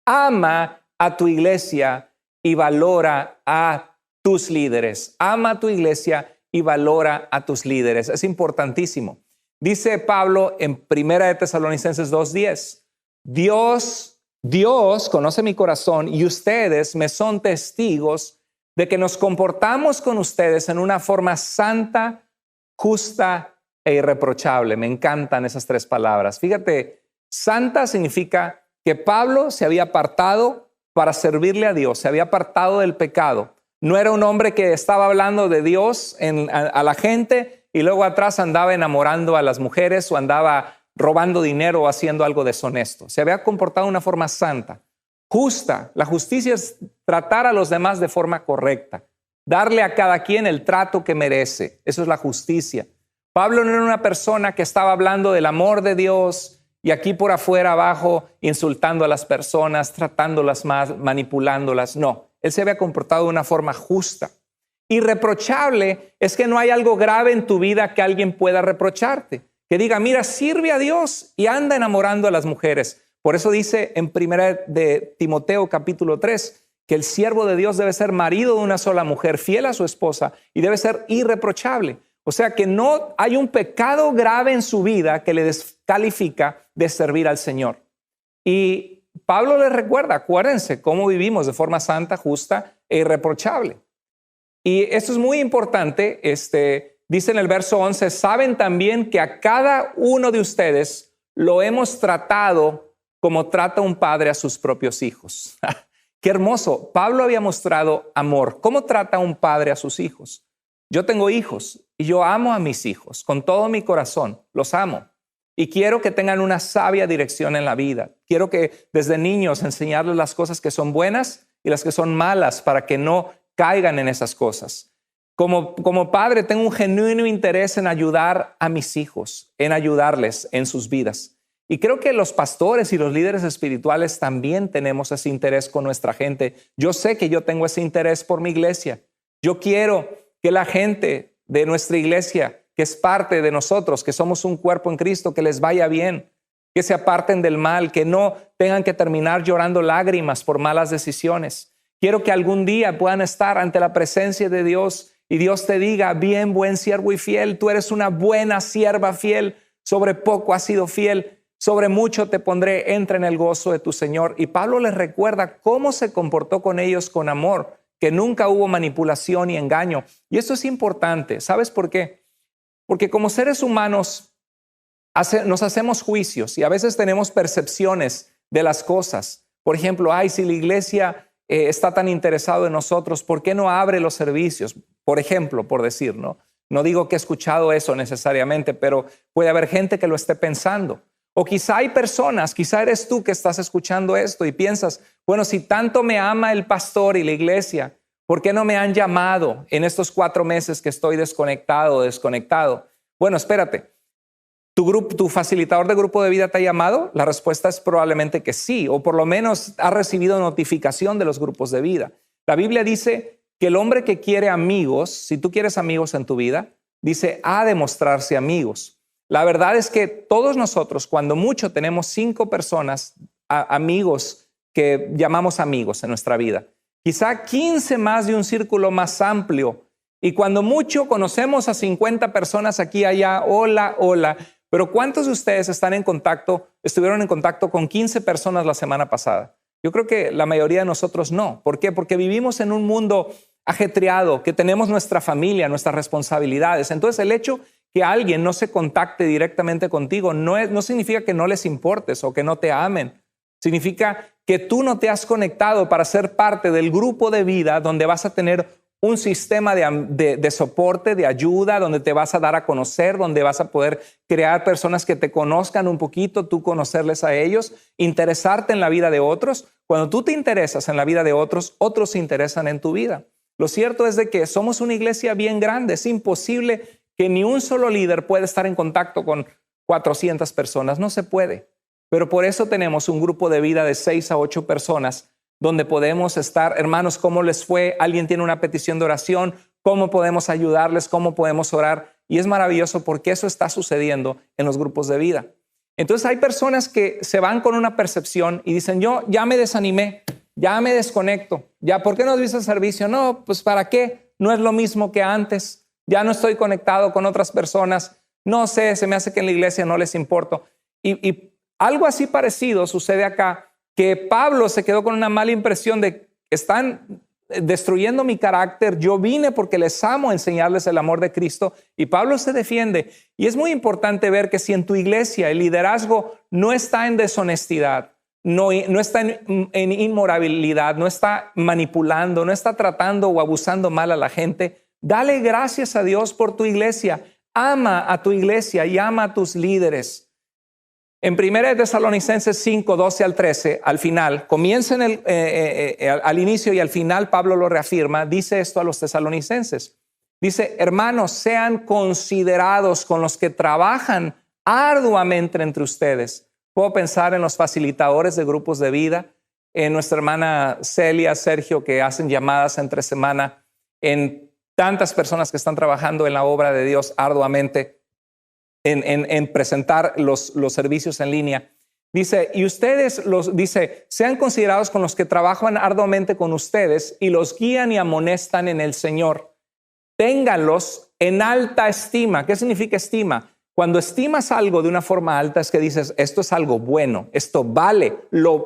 ama a tu iglesia y valora a tus líderes. Ama a tu iglesia y valora a tus líderes. Es importantísimo. Dice Pablo en 1 Tesalonicenses 2:10, Dios conoce mi corazón y ustedes me son testigos de que nos comportamos con ustedes en una forma santa, justa e irreprochable. Me encantan esas 3 palabras. Fíjate, santa significa que Pablo se había apartado para servirle a Dios, se había apartado del pecado. No era un hombre que estaba hablando de Dios a la gente y luego atrás andaba enamorando a las mujeres o andaba robando dinero o haciendo algo deshonesto. Se había comportado de una forma santa, justa. La justicia es tratar a los demás de forma correcta, darle a cada quien el trato que merece. Eso es la justicia. Pablo no era una persona que estaba hablando del amor de Dios y aquí por afuera abajo insultando a las personas, tratándolas mal, manipulándolas. No, él se había comportado de una forma justa. Irreprochable es que no hay algo grave en tu vida que alguien pueda reprocharte. Que diga, mira, sirve a Dios y anda enamorando a las mujeres. Por eso dice en 1 de Timoteo capítulo 3 que el siervo de Dios debe ser marido de una sola mujer, fiel a su esposa y debe ser irreprochable. O sea que no hay un pecado grave en su vida que le descalifica de servir al Señor. Y Pablo les recuerda, acuérdense cómo vivimos de forma santa, justa e irreprochable. Y esto es muy importante. Dice en el verso 11, saben también que a cada uno de ustedes lo hemos tratado como trata un padre a sus propios hijos. Qué hermoso. Pablo había mostrado amor. ¿Cómo trata un padre a sus hijos? Yo tengo hijos y yo amo a mis hijos con todo mi corazón. Los amo. Y quiero que tengan una sabia dirección en la vida. Quiero que desde niños enseñarles las cosas que son buenas y las que son malas para que no caigan en esas cosas. Como padre tengo un genuino interés en ayudar a mis hijos, en ayudarles en sus vidas. Y creo que los pastores y los líderes espirituales también tenemos ese interés con nuestra gente. Yo sé que yo tengo ese interés por mi iglesia. Yo quiero que la gente de nuestra iglesia, que es parte de nosotros, que somos un cuerpo en Cristo, que les vaya bien, que se aparten del mal, que no tengan que terminar llorando lágrimas por malas decisiones. Quiero que algún día puedan estar ante la presencia de Dios y Dios te diga, bien, buen siervo y fiel, tú eres una buena sierva fiel, sobre poco has sido fiel, sobre mucho te pondré, entra en el gozo de tu Señor. Y Pablo les recuerda cómo se comportó con ellos con amor, que nunca hubo manipulación y engaño. Y esto es importante. ¿Sabes por qué? Porque como seres humanos nos hacemos juicios y a veces tenemos percepciones de las cosas. Por ejemplo, si la iglesia está tan interesado en nosotros, ¿por qué no abre los servicios? Por ejemplo, por decir, ¿no? No digo que he escuchado eso necesariamente, pero puede haber gente que lo esté pensando. O quizá hay personas, quizá eres tú que estás escuchando esto y piensas, bueno, si tanto me ama el pastor y la iglesia, ¿por qué no me han llamado en estos 4 meses que estoy desconectado? Bueno, espérate. ¿Tu facilitador de grupo de vida te ha llamado? La respuesta es probablemente que sí, o por lo menos ha recibido notificación de los grupos de vida. La Biblia dice que el hombre que quiere amigos, si tú quieres amigos en tu vida, dice, ha de mostrarse amigos. La verdad es que todos nosotros, cuando mucho, tenemos 5 personas, amigos, que llamamos amigos en nuestra vida. Quizá 15 más de un círculo más amplio. Y cuando mucho conocemos a 50 personas aquí, allá, hola. Pero ¿cuántos de ustedes estuvieron en contacto con 15 personas la semana pasada? Yo creo que la mayoría de nosotros no. ¿Por qué? Porque vivimos en un mundo ajetreado, que tenemos nuestra familia, nuestras responsabilidades. Entonces, el hecho que alguien no se contacte directamente contigo no significa que no les importes o que no te amen. Significa que tú no te has conectado para ser parte del grupo de vida donde vas a tener un sistema de soporte, de ayuda, donde te vas a dar a conocer, donde vas a poder crear personas que te conozcan un poquito, tú conocerles a ellos, interesarte en la vida de otros. Cuando tú te interesas en la vida de otros, otros se interesan en tu vida. Lo cierto es de que somos una iglesia bien grande. Es imposible que ni un solo líder pueda estar en contacto con 400 personas. No se puede. Pero por eso tenemos un grupo de vida de 6 a 8 personas donde podemos estar, hermanos, ¿cómo les fue? ¿Alguien tiene una petición de oración? ¿Cómo podemos ayudarles? ¿Cómo podemos orar? Y es maravilloso porque eso está sucediendo en los grupos de vida. Entonces hay personas que se van con una percepción y dicen, yo ya me desanimé, ya me desconecto, ya, ¿por qué no has visto el servicio? No, pues ¿para qué? No es lo mismo que antes, ya no estoy conectado con otras personas, no sé, se me hace que en la iglesia no les importo. Y algo así parecido sucede acá, que Pablo se quedó con una mala impresión de están destruyendo mi carácter, yo vine porque les amo a enseñarles el amor de Cristo, y Pablo se defiende. Y es muy importante ver que si en tu iglesia el liderazgo no está en deshonestidad, no está en inmoralidad, no está manipulando, no está tratando o abusando mal a la gente, dale gracias a Dios por tu iglesia, ama a tu iglesia y ama a tus líderes. En 1 Tesalonicenses 5, 12 al 13, al final, comienza al inicio y al final Pablo lo reafirma, dice esto a los tesalonicenses. Dice, hermanos, sean considerados con los que trabajan arduamente entre ustedes. Puedo pensar en los facilitadores de grupos de vida, en nuestra hermana Celia, Sergio, que hacen llamadas entre semana, en tantas personas que están trabajando en la obra de Dios arduamente, en presentar los servicios en línea. Dice, y ustedes, sean considerados con los que trabajan arduamente con ustedes y los guían y amonestan en el Señor. Ténganlos en alta estima. ¿Qué significa estima? Cuando estimas algo de una forma alta es que dices, esto es algo bueno, esto vale.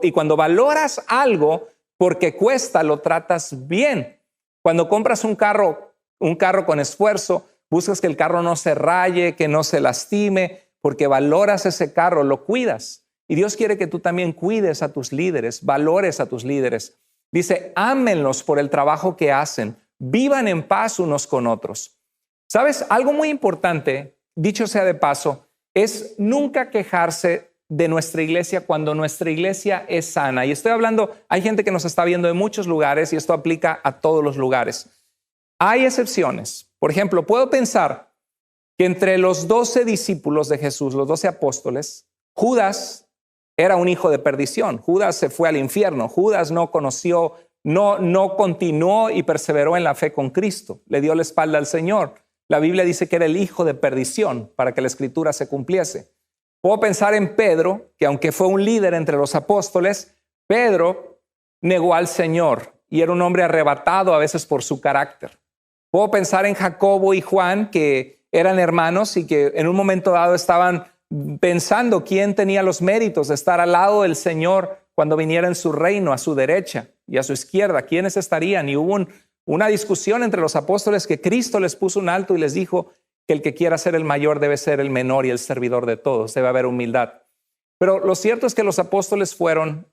Y cuando valoras algo porque cuesta, lo tratas bien. Cuando compras un carro con esfuerzo, buscas que el carro no se raye, que no se lastime, porque valoras ese carro, lo cuidas. Y Dios quiere que tú también cuides a tus líderes, valores a tus líderes. Dice, ámenlos por el trabajo que hacen, vivan en paz unos con otros. ¿Sabes? Algo muy importante, dicho sea de paso, es nunca quejarse de nuestra iglesia cuando nuestra iglesia es sana. Y estoy hablando, hay gente que nos está viendo en muchos lugares y esto aplica a todos los lugares. Hay excepciones. Por ejemplo, puedo pensar que entre los 12 discípulos de Jesús, los 12 apóstoles, Judas era un hijo de perdición. Judas se fue al infierno. Judas no conoció, no continuó y perseveró en la fe con Cristo. Le dio la espalda al Señor. La Biblia dice que era el hijo de perdición para que la escritura se cumpliese. Puedo pensar en Pedro, que aunque fue un líder entre los apóstoles, Pedro negó al Señor y era un hombre arrebatado a veces por su carácter. Puedo pensar en Jacobo y Juan, que eran hermanos y que en un momento dado estaban pensando quién tenía los méritos de estar al lado del Señor cuando viniera en su reino, a su derecha y a su izquierda. ¿Quiénes estarían? Y hubo una discusión entre los apóstoles que Cristo les puso un alto y les dijo que el que quiera ser el mayor debe ser el menor y el servidor de todos. Debe haber humildad. Pero lo cierto es que los apóstoles fallaron,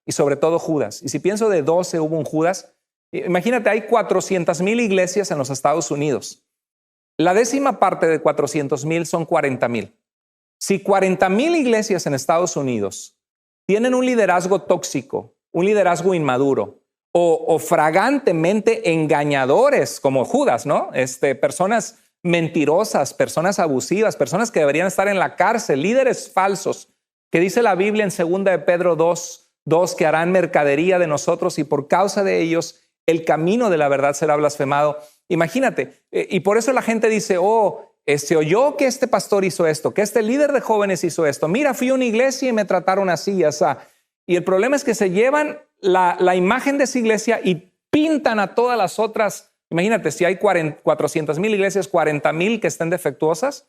y sobre todo Judas. Y si pienso de 12 hubo un Judas, imagínate, hay 400,000 iglesias en los Estados Unidos. La 10ª parte de 400,000 son 40,000. Si 40,000 iglesias en Estados Unidos tienen un liderazgo tóxico, un liderazgo inmaduro o fragantemente engañadores como Judas, ¿no? Personas mentirosas, personas abusivas, personas que deberían estar en la cárcel, líderes falsos, que dice la Biblia en 2 de Pedro 2, que harán mercadería de nosotros y por causa de ellos el camino de la verdad será blasfemado. Imagínate, y por eso la gente dice, se oyó que este pastor hizo esto, que este líder de jóvenes hizo esto. Mira, fui a una iglesia y me trataron así, así. Y el problema es que se llevan la imagen de esa iglesia y pintan a todas las otras. Imagínate, si hay 400,000 iglesias, 40,000 que estén defectuosas,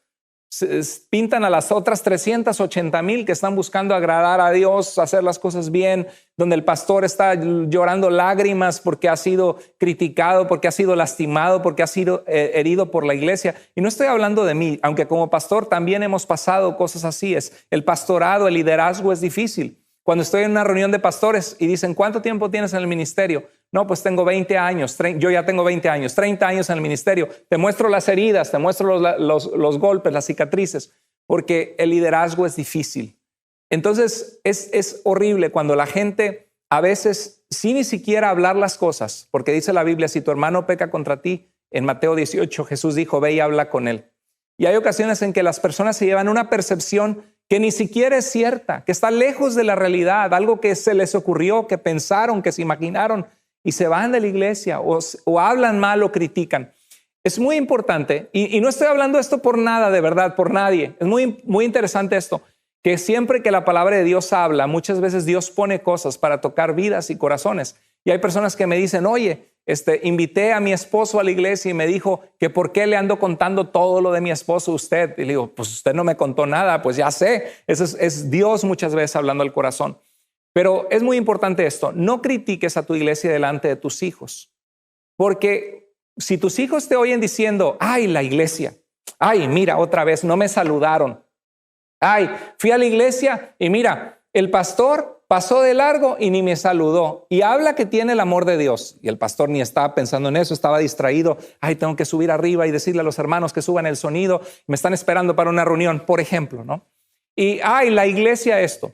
pintan a las otras 380,000 que están buscando agradar a Dios, hacer las cosas bien, donde el pastor está llorando lágrimas porque ha sido criticado, porque ha sido lastimado, porque ha sido herido por la iglesia. Y no estoy hablando de mí, aunque como pastor también hemos pasado cosas así. El pastorado, el liderazgo es difícil. Cuando estoy en una reunión de pastores y dicen, ¿cuánto tiempo tienes en el ministerio? No, pues tengo 20 años, yo ya tengo 20 años, 30 años en el ministerio. Te muestro las heridas, te muestro los golpes, las cicatrices, porque el liderazgo es difícil. Entonces es horrible cuando la gente a veces, sin ni siquiera hablar las cosas, porque dice la Biblia, si tu hermano peca contra ti, en Mateo 18 Jesús dijo, ve y habla con él. Y hay ocasiones en que las personas se llevan una percepción que ni siquiera es cierta, que está lejos de la realidad, algo que se les ocurrió, que pensaron, que se imaginaron, y se van de la iglesia o hablan mal o critican. Es muy importante, y no estoy hablando esto por nada, de verdad, por nadie. Es muy, muy interesante esto, que siempre que la palabra de Dios habla, muchas veces Dios pone cosas para tocar vidas y corazones. Y hay personas que me dicen, oye, invité a mi esposo a la iglesia y me dijo que por qué le ando contando todo lo de mi esposo a usted. Y le digo, pues usted no me contó nada, pues ya sé. Eso es Dios muchas veces hablando al corazón. Pero es muy importante esto, no critiques a tu iglesia delante de tus hijos. Porque si tus hijos te oyen diciendo, ay, la iglesia, ay, mira, otra vez, no me saludaron. Ay, fui a la iglesia y mira, el pastor pasó de largo y ni me saludó. Y habla que tiene el amor de Dios. Y el pastor ni estaba pensando en eso, estaba distraído. Ay, tengo que subir arriba y decirle a los hermanos que suban el sonido. Me están esperando para una reunión, por ejemplo, ¿no? Y, ay, la iglesia esto.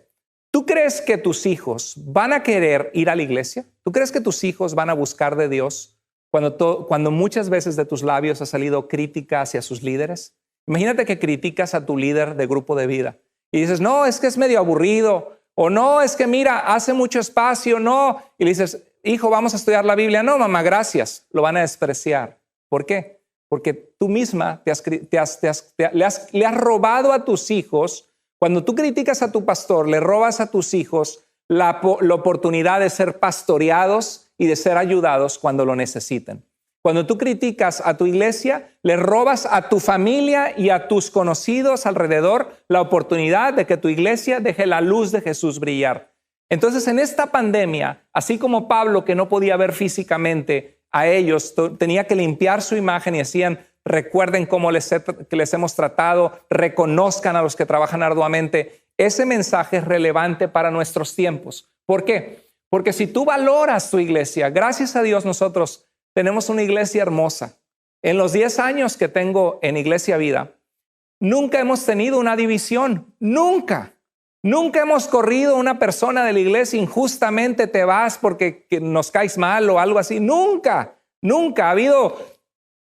¿Tú crees que tus hijos van a querer ir a la iglesia? ¿Tú crees que tus hijos van a buscar de Dios cuando muchas veces de tus labios ha salido crítica hacia sus líderes? Imagínate que criticas a tu líder de grupo de vida y dices, no, es que es medio aburrido, o no, es que mira, hace mucho espacio, no. Y le dices, hijo, vamos a estudiar la Biblia. No, mamá, gracias. Lo van a despreciar. ¿Por qué? Porque tú misma le has robado a tus hijos. Cuando tú criticas a tu pastor, le robas a tus hijos la oportunidad de ser pastoreados y de ser ayudados cuando lo necesiten. Cuando tú criticas a tu iglesia, le robas a tu familia y a tus conocidos alrededor la oportunidad de que tu iglesia deje la luz de Jesús brillar. Entonces, en esta pandemia, así como Pablo, que no podía ver físicamente a ellos, tenía que limpiar su imagen y decían, recuerden cómo les hemos tratado, reconozcan a los que trabajan arduamente. Ese mensaje es relevante para nuestros tiempos. ¿Por qué? Porque si tú valoras tu iglesia, gracias a Dios nosotros tenemos una iglesia hermosa. En los 10 años que tengo en Iglesia Vida, nunca hemos tenido una división. Nunca. Nunca hemos corrido a una persona de la iglesia injustamente, te vas porque nos caes mal o algo así. Nunca. Nunca ha habido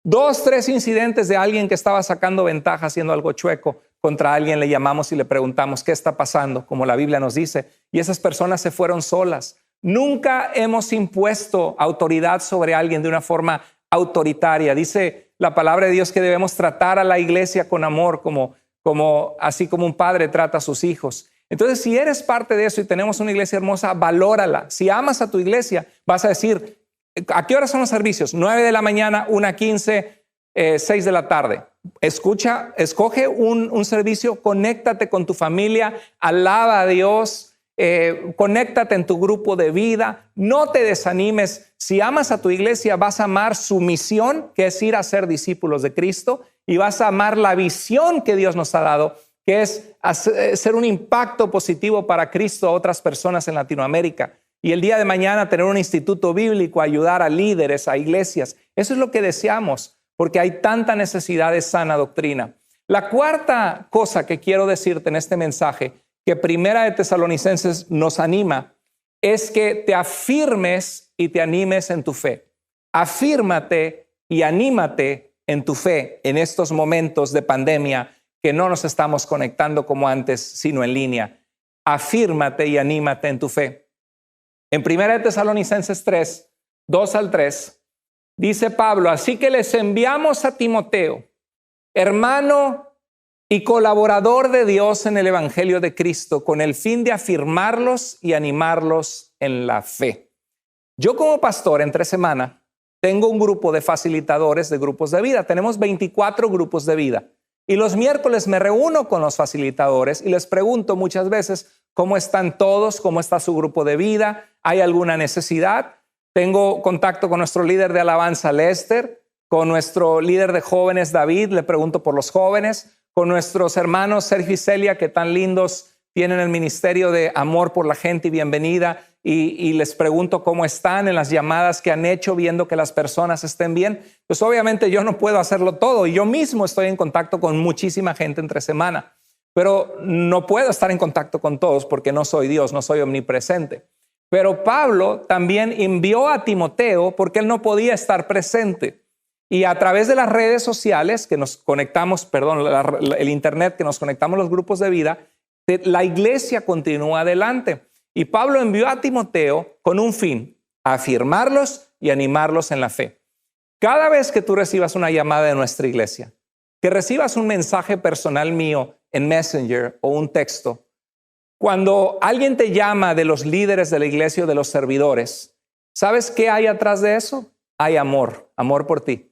2, 3 incidentes de alguien que estaba sacando ventaja haciendo algo chueco contra alguien. Le llamamos y le preguntamos qué está pasando, como la Biblia nos dice, y esas personas se fueron solas. Nunca hemos impuesto autoridad sobre alguien de una forma autoritaria. Dice la palabra de Dios que debemos tratar a la iglesia con amor, así como un padre trata a sus hijos. Entonces, si eres parte de eso y tenemos una iglesia hermosa, valórala. Si amas a tu iglesia, vas a decir, ¿a qué hora son los servicios? 9 de la mañana, 1:15, 6 de la tarde. Escoge un servicio, conéctate con tu familia, alaba a Dios, conéctate en tu grupo de vida, no te desanimes. Si amas a tu iglesia, vas a amar su misión, que es ir a ser discípulos de Cristo, y vas a amar la visión que Dios nos ha dado, que es hacer un impacto positivo para Cristo a otras personas en Latinoamérica. Y el día de mañana tener un instituto bíblico, ayudar a líderes, a iglesias. Eso es lo que deseamos, porque hay tanta necesidad de sana doctrina. La cuarta cosa que quiero decirte en este mensaje, que Primera de Tesalonicenses nos anima, es que te afirmes y te animes en tu fe. Afírmate y anímate en tu fe en estos momentos de pandemia, que no nos estamos conectando como antes, sino en línea. Afírmate y anímate en tu fe. En 1 Tesalonicenses 3, 2 al 3, dice Pablo, así que les enviamos a Timoteo, hermano y colaborador de Dios en el Evangelio de Cristo, con el fin de afirmarlos y animarlos en la fe. Yo como pastor, entre semana, tengo un grupo de facilitadores de grupos de vida. Tenemos 24 grupos de vida. Y los miércoles me reúno con los facilitadores y les pregunto muchas veces cómo están todos, cómo está su grupo de vida, ¿hay alguna necesidad? Tengo contacto con nuestro líder de alabanza, Lester, con nuestro líder de jóvenes, David, le pregunto por los jóvenes, con nuestros hermanos Sergio y Celia, que tan lindos tienen el ministerio de amor por la gente y bienvenida, y les pregunto cómo están en las llamadas que han hecho, viendo que las personas estén bien. Pues obviamente yo no puedo hacerlo todo y yo mismo estoy en contacto con muchísima gente entre semana, pero no puedo estar en contacto con todos porque no soy Dios, no soy omnipresente. Pero Pablo también envió a Timoteo porque él no podía estar presente. Y a través de las redes sociales que nos conectamos, el internet que nos conectamos los grupos de vida, la iglesia continúa adelante. Y Pablo envió a Timoteo con un fin, afirmarlos y animarlos en la fe. Cada vez que tú recibas una llamada de nuestra iglesia, que recibas un mensaje personal mío en Messenger o un texto, cuando alguien te llama de los líderes de la iglesia o de los servidores, ¿sabes qué hay atrás de eso? Hay amor por ti.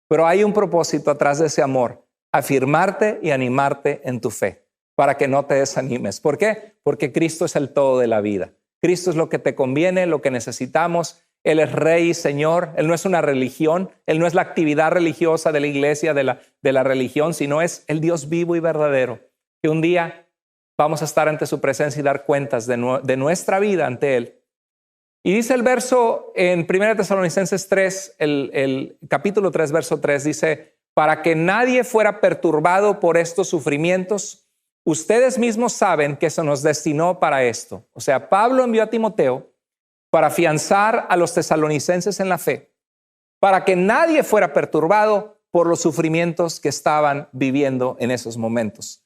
Pero hay un propósito atrás de ese amor, afirmarte y animarte en tu fe, para que no te desanimes. ¿Por qué? Porque Cristo es el todo de la vida. Cristo es lo que te conviene, lo que necesitamos. Él es Rey y Señor. Él no es una religión. Él no es la actividad religiosa de la iglesia, de la religión, sino es el Dios vivo y verdadero, que un día vamos a estar ante su presencia y dar cuentas de nuestra vida ante Él. Y dice el verso en 1 Tesalonicenses 3, el capítulo 3, verso 3, dice, para que nadie fuera perturbado por estos sufrimientos, ustedes mismos saben que se nos destinó para esto. O sea, Pablo envió a Timoteo para afianzar a los tesalonicenses en la fe, para que nadie fuera perturbado por los sufrimientos que estaban viviendo en esos momentos.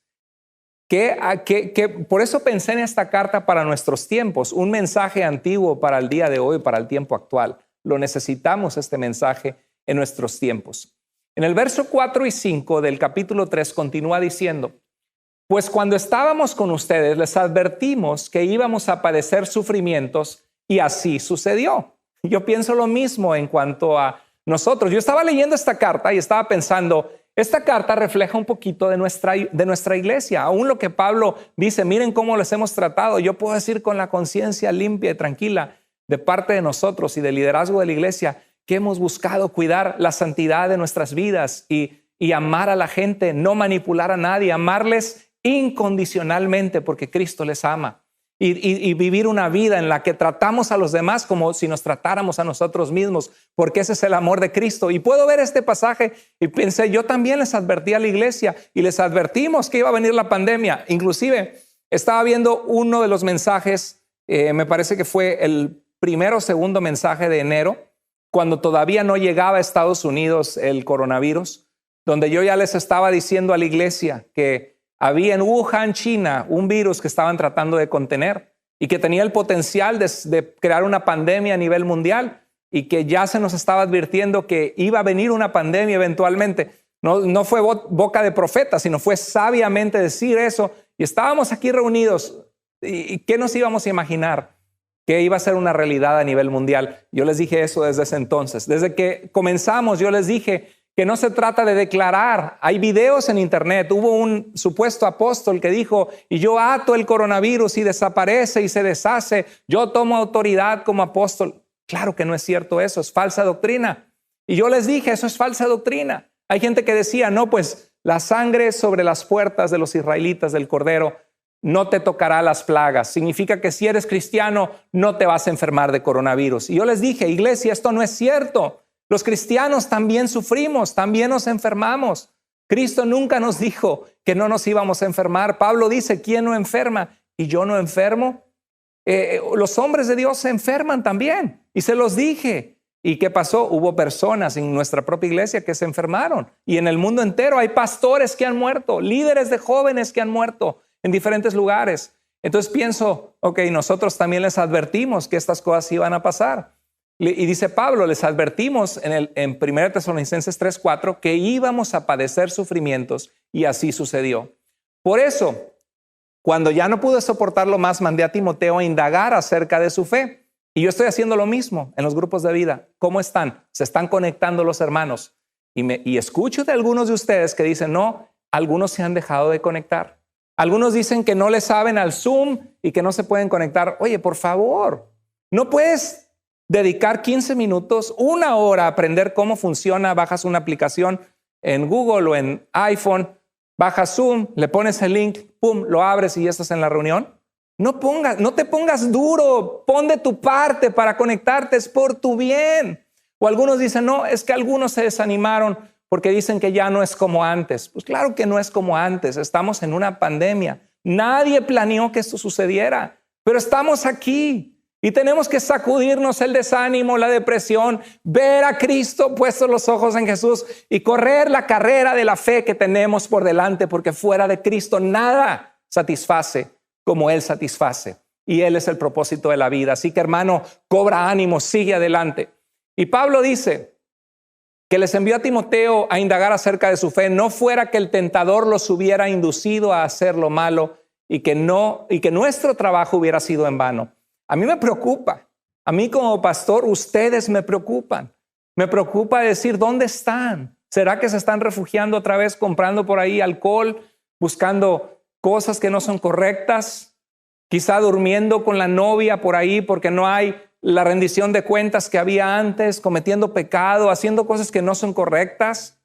Por eso pensé en esta carta para nuestros tiempos, un mensaje antiguo para el día de hoy, para el tiempo actual. Lo necesitamos este mensaje en nuestros tiempos. En el verso 4 y 5 del capítulo 3 continúa diciendo, pues cuando estábamos con ustedes les advertimos que íbamos a padecer sufrimientos y así sucedió. Yo pienso lo mismo en cuanto a nosotros. Yo estaba leyendo esta carta y estaba pensando, esta carta refleja un poquito de nuestra iglesia. Aún lo que Pablo dice, miren cómo les hemos tratado. Yo puedo decir con la conciencia limpia y tranquila de parte de nosotros y del liderazgo de la iglesia que hemos buscado cuidar la santidad de nuestras vidas y amar a la gente, no manipular a nadie, amarles incondicionalmente porque Cristo les ama. Y vivir una vida en la que tratamos a los demás como si nos tratáramos a nosotros mismos, porque ese es el amor de Cristo. Y puedo ver este pasaje y pensé, yo también les advertí a la iglesia y les advertimos que iba a venir la pandemia. Inclusive estaba viendo uno de los mensajes, me parece que fue el primero o segundo mensaje de enero, cuando todavía no llegaba a Estados Unidos el coronavirus, donde yo ya les estaba diciendo a la iglesia que había en Wuhan, China, un virus que estaban tratando de contener y que tenía el potencial de crear una pandemia a nivel mundial y que ya se nos estaba advirtiendo que iba a venir una pandemia eventualmente. No fue boca de profeta, sino fue sabiamente decir eso. Y estábamos aquí reunidos. ¿Y qué nos íbamos a imaginar? Que iba a ser una realidad a nivel mundial. Yo les dije eso desde ese entonces. Desde que comenzamos, yo les dije que no se trata de declarar. Hay videos en internet. Hubo un supuesto apóstol que dijo, y yo ato el coronavirus y desaparece y se deshace. Yo tomo autoridad como apóstol. Claro que no es cierto eso, es falsa doctrina. Y yo les dije, eso es falsa doctrina. Hay gente que decía, no, pues la sangre sobre las puertas de los israelitas del Cordero no te tocará las plagas. Significa que si eres cristiano no te vas a enfermar de coronavirus. Y yo les dije, iglesia, esto no es cierto. Los cristianos también sufrimos, también nos enfermamos. Cristo nunca nos dijo que no nos íbamos a enfermar. Pablo dice, ¿quién no enferma? ¿Y yo no enfermo? Los hombres de Dios se enferman también. Y se los dije. ¿Y qué pasó? Hubo personas en nuestra propia iglesia que se enfermaron. Y en el mundo entero hay pastores que han muerto, líderes de jóvenes que han muerto en diferentes lugares. Entonces pienso, ok, nosotros también les advertimos que estas cosas iban a pasar. Y dice Pablo, les advertimos en 1 Tesalonicenses 3:4 que íbamos a padecer sufrimientos y así sucedió. Por eso, cuando ya no pude soportarlo más, mandé a Timoteo a indagar acerca de su fe. Y yo estoy haciendo lo mismo en los grupos de vida. ¿Cómo están? Se están conectando los hermanos. Y escucho de algunos de ustedes que dicen, no, algunos se han dejado de conectar. Algunos dicen que no le saben al Zoom y que no se pueden conectar. Oye, por favor, ¿no puedes dedicar 15 minutos, una hora a aprender cómo funciona? Bajas una aplicación en Google o en iPhone, bajas Zoom, le pones el link, pum, lo abres y ya estás en la reunión. No te pongas duro, pon de tu parte para conectarte, es por tu bien. O algunos dicen, no, es que algunos se desanimaron porque dicen que ya no es como antes. Pues claro que no es como antes, estamos en una pandemia. Nadie planeó que esto sucediera, pero estamos aquí y tenemos que sacudirnos el desánimo, la depresión, ver a Cristo puestos los ojos en Jesús y correr la carrera de la fe que tenemos por delante, porque fuera de Cristo nada satisface como Él satisface. Y Él es el propósito de la vida. Así que, hermano, cobra ánimo, sigue adelante. Y Pablo dice que les envió a Timoteo a indagar acerca de su fe, no fuera que el tentador los hubiera inducido a hacer lo malo y que nuestro trabajo hubiera sido en vano. A mí me preocupa. A mí como pastor, ustedes me preocupan. Me preocupa decir, ¿dónde están? ¿Será que se están refugiando otra vez comprando por ahí alcohol, buscando cosas que no son correctas, quizá durmiendo con la novia por ahí porque no hay la rendición de cuentas que había antes, cometiendo pecado, haciendo cosas que no son correctas,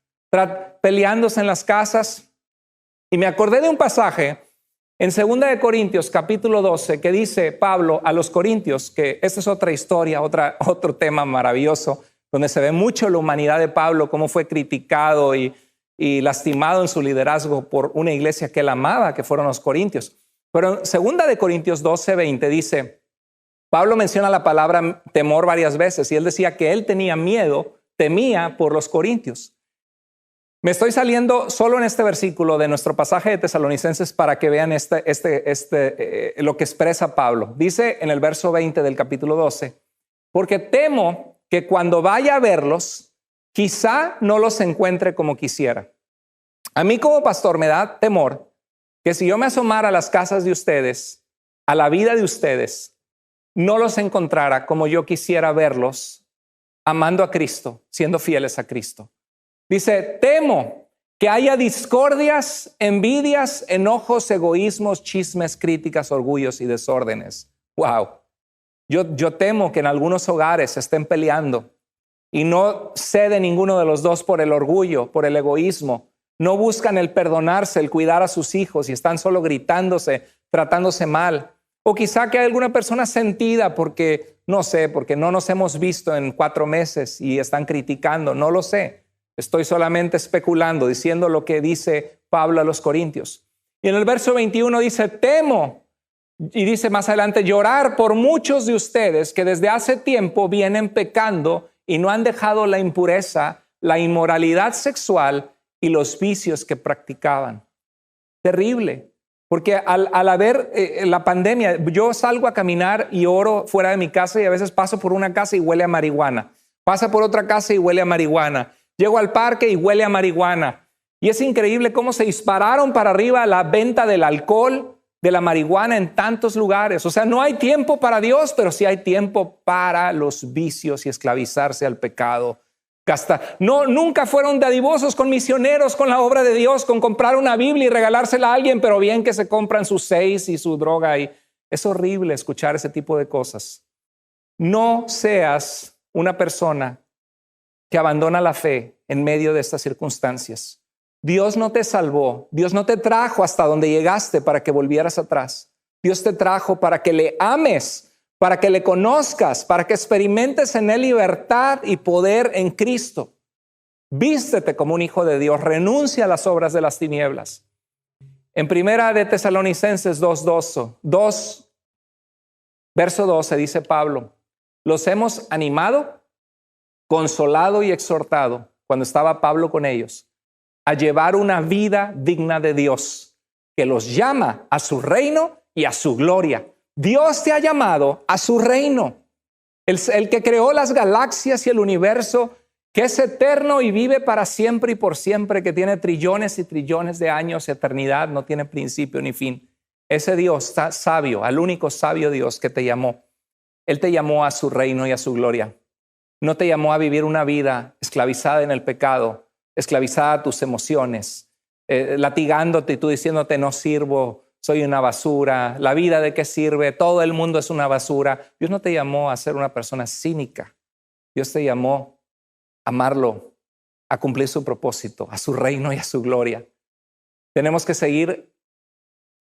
peleándose en las casas? Y me acordé de un pasaje en 2 de Corintios capítulo 12 que dice Pablo a los corintios, que esta es otra historia, otro tema maravilloso, donde se ve mucho la humanidad de Pablo, cómo fue criticado y lastimado en su liderazgo por una iglesia que él amaba, que fueron los corintios. Pero en 2 de Corintios 12:20 dice, Pablo menciona la palabra temor varias veces y él decía que él tenía miedo, temía por los corintios. Me estoy saliendo solo en este versículo de nuestro pasaje de Tesalonicenses para que vean lo que expresa Pablo. Dice en el verso 20 del capítulo 12, porque temo que cuando vaya a verlos, quizá no los encuentre como quisiera. A mí como pastor me da temor que si yo me asomara a las casas de ustedes, a la vida de ustedes, no los encontrara como yo quisiera verlos, amando a Cristo, siendo fieles a Cristo. Dice, temo que haya discordias, envidias, enojos, egoísmos, chismes, críticas, orgullos y desórdenes. Wow. Yo temo que en algunos hogares se estén peleando y no cede ninguno de los dos por el orgullo, por el egoísmo. No buscan el perdonarse, el cuidar a sus hijos y están solo gritándose, tratándose mal. O quizá que hay alguna persona sentida porque no nos hemos visto en 4 meses y están criticando. No lo sé. Estoy solamente especulando, diciendo lo que dice Pablo a los Corintios. Y en el verso 21 dice, temo. Y dice más adelante, llorar por muchos de ustedes que desde hace tiempo vienen pecando y no han dejado la impureza, la inmoralidad sexual y los vicios que practicaban. Terrible, porque al haber la pandemia, yo salgo a caminar y oro fuera de mi casa y a veces paso por una casa y huele a marihuana. Pasa por otra casa y huele a marihuana. Llego al parque y huele a marihuana. Y es increíble cómo se dispararon para arriba la venta del alcohol, de la marihuana en tantos lugares. O sea, no hay tiempo para Dios, pero sí hay tiempo para los vicios y esclavizarse al pecado. Nunca fueron dadivosos con misioneros, con la obra de Dios, con comprar una Biblia y regalársela a alguien, pero bien que se compran sus 6 y su droga. Y es horrible escuchar ese tipo de cosas. No seas una persona que abandona la fe en medio de estas circunstancias. Dios no te salvó, Dios no te trajo hasta donde llegaste para que volvieras atrás. Dios te trajo para que le ames, para que le conozcas, para que experimentes en él libertad y poder en Cristo. Vístete como un hijo de Dios, renuncia a las obras de las tinieblas. En primera de Tesalonicenses 2, verso 12 dice Pablo, los hemos animado, consolado y exhortado, cuando estaba Pablo con ellos, a llevar una vida digna de Dios, que los llama a su reino y a su gloria. Dios te ha llamado a su reino. El que creó las galaxias y el universo, que es eterno y vive para siempre y por siempre, que tiene trillones y trillones de años, eternidad, no tiene principio ni fin. Ese Dios está sabio, al único sabio Dios que te llamó. Él te llamó a su reino y a su gloria. No te llamó a vivir una vida esclavizada en el pecado, esclavizada a tus emociones, latigándote y tú diciéndote no sirvo, soy una basura, la vida de qué sirve, todo el mundo es una basura. Dios no te llamó a ser una persona cínica. Dios te llamó a amarlo, a cumplir su propósito, a su reino y a su gloria. Tenemos que seguir,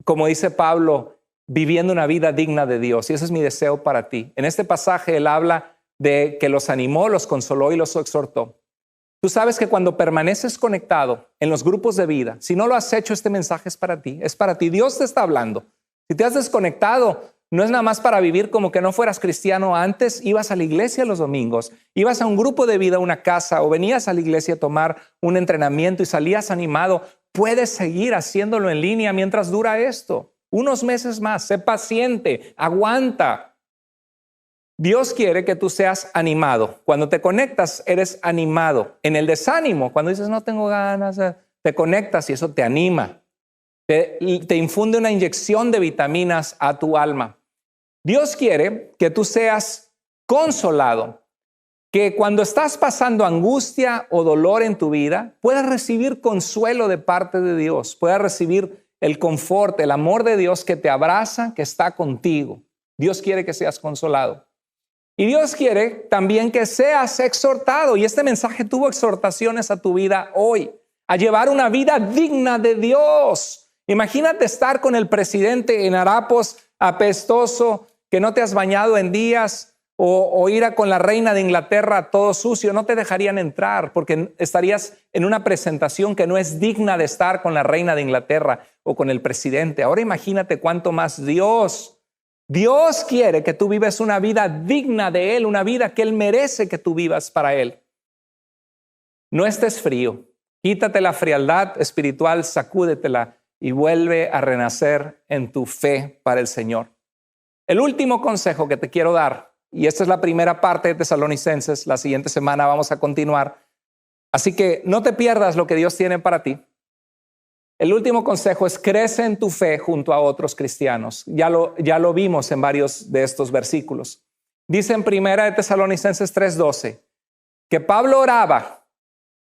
como dice Pablo, viviendo una vida digna de Dios. Y ese es mi deseo para ti. En este pasaje él habla de que los animó, los consoló y los exhortó. Tú sabes que cuando permaneces conectado en los grupos de vida, si no lo has hecho, este mensaje es para ti, es para ti. Dios te está hablando. Si te has desconectado, no es nada más para vivir como que no fueras cristiano antes. Ibas a la iglesia los domingos, ibas a un grupo de vida, a una casa, o venías a la iglesia a tomar un entrenamiento y salías animado. Puedes seguir haciéndolo en línea mientras dura esto. Unos meses más, sé paciente, aguanta. Dios quiere que tú seas animado. Cuando te conectas, eres animado. En el desánimo, cuando dices no tengo ganas, te conectas y eso te anima. Te infunde una inyección de vitaminas a tu alma. Dios quiere que tú seas consolado, que cuando estás pasando angustia o dolor en tu vida, puedas recibir consuelo de parte de Dios, puedas recibir el confort, el amor de Dios que te abraza, que está contigo. Dios quiere que seas consolado. Y Dios quiere también que seas exhortado. Y este mensaje tuvo exhortaciones a tu vida hoy, a llevar una vida digna de Dios. Imagínate estar con el presidente en harapos, apestoso, que no te has bañado en días, o ir con la reina de Inglaterra todo sucio. No te dejarían entrar porque estarías en una presentación que no es digna de estar con la reina de Inglaterra o con el presidente. Ahora imagínate cuánto más Dios quiere que tú vivas una vida digna de Él, una vida que Él merece que tú vivas para Él. No estés frío, quítate la frialdad espiritual, sacúdetela y vuelve a renacer en tu fe para el Señor. El último consejo que te quiero dar, y esta es la primera parte de Tesalonicenses, la siguiente semana vamos a continuar, así que no te pierdas lo que Dios tiene para ti. El último consejo es crece en tu fe junto a otros cristianos. Ya lo vimos en varios de estos versículos. Dice en primera de Tesalonicenses 3:12 que Pablo oraba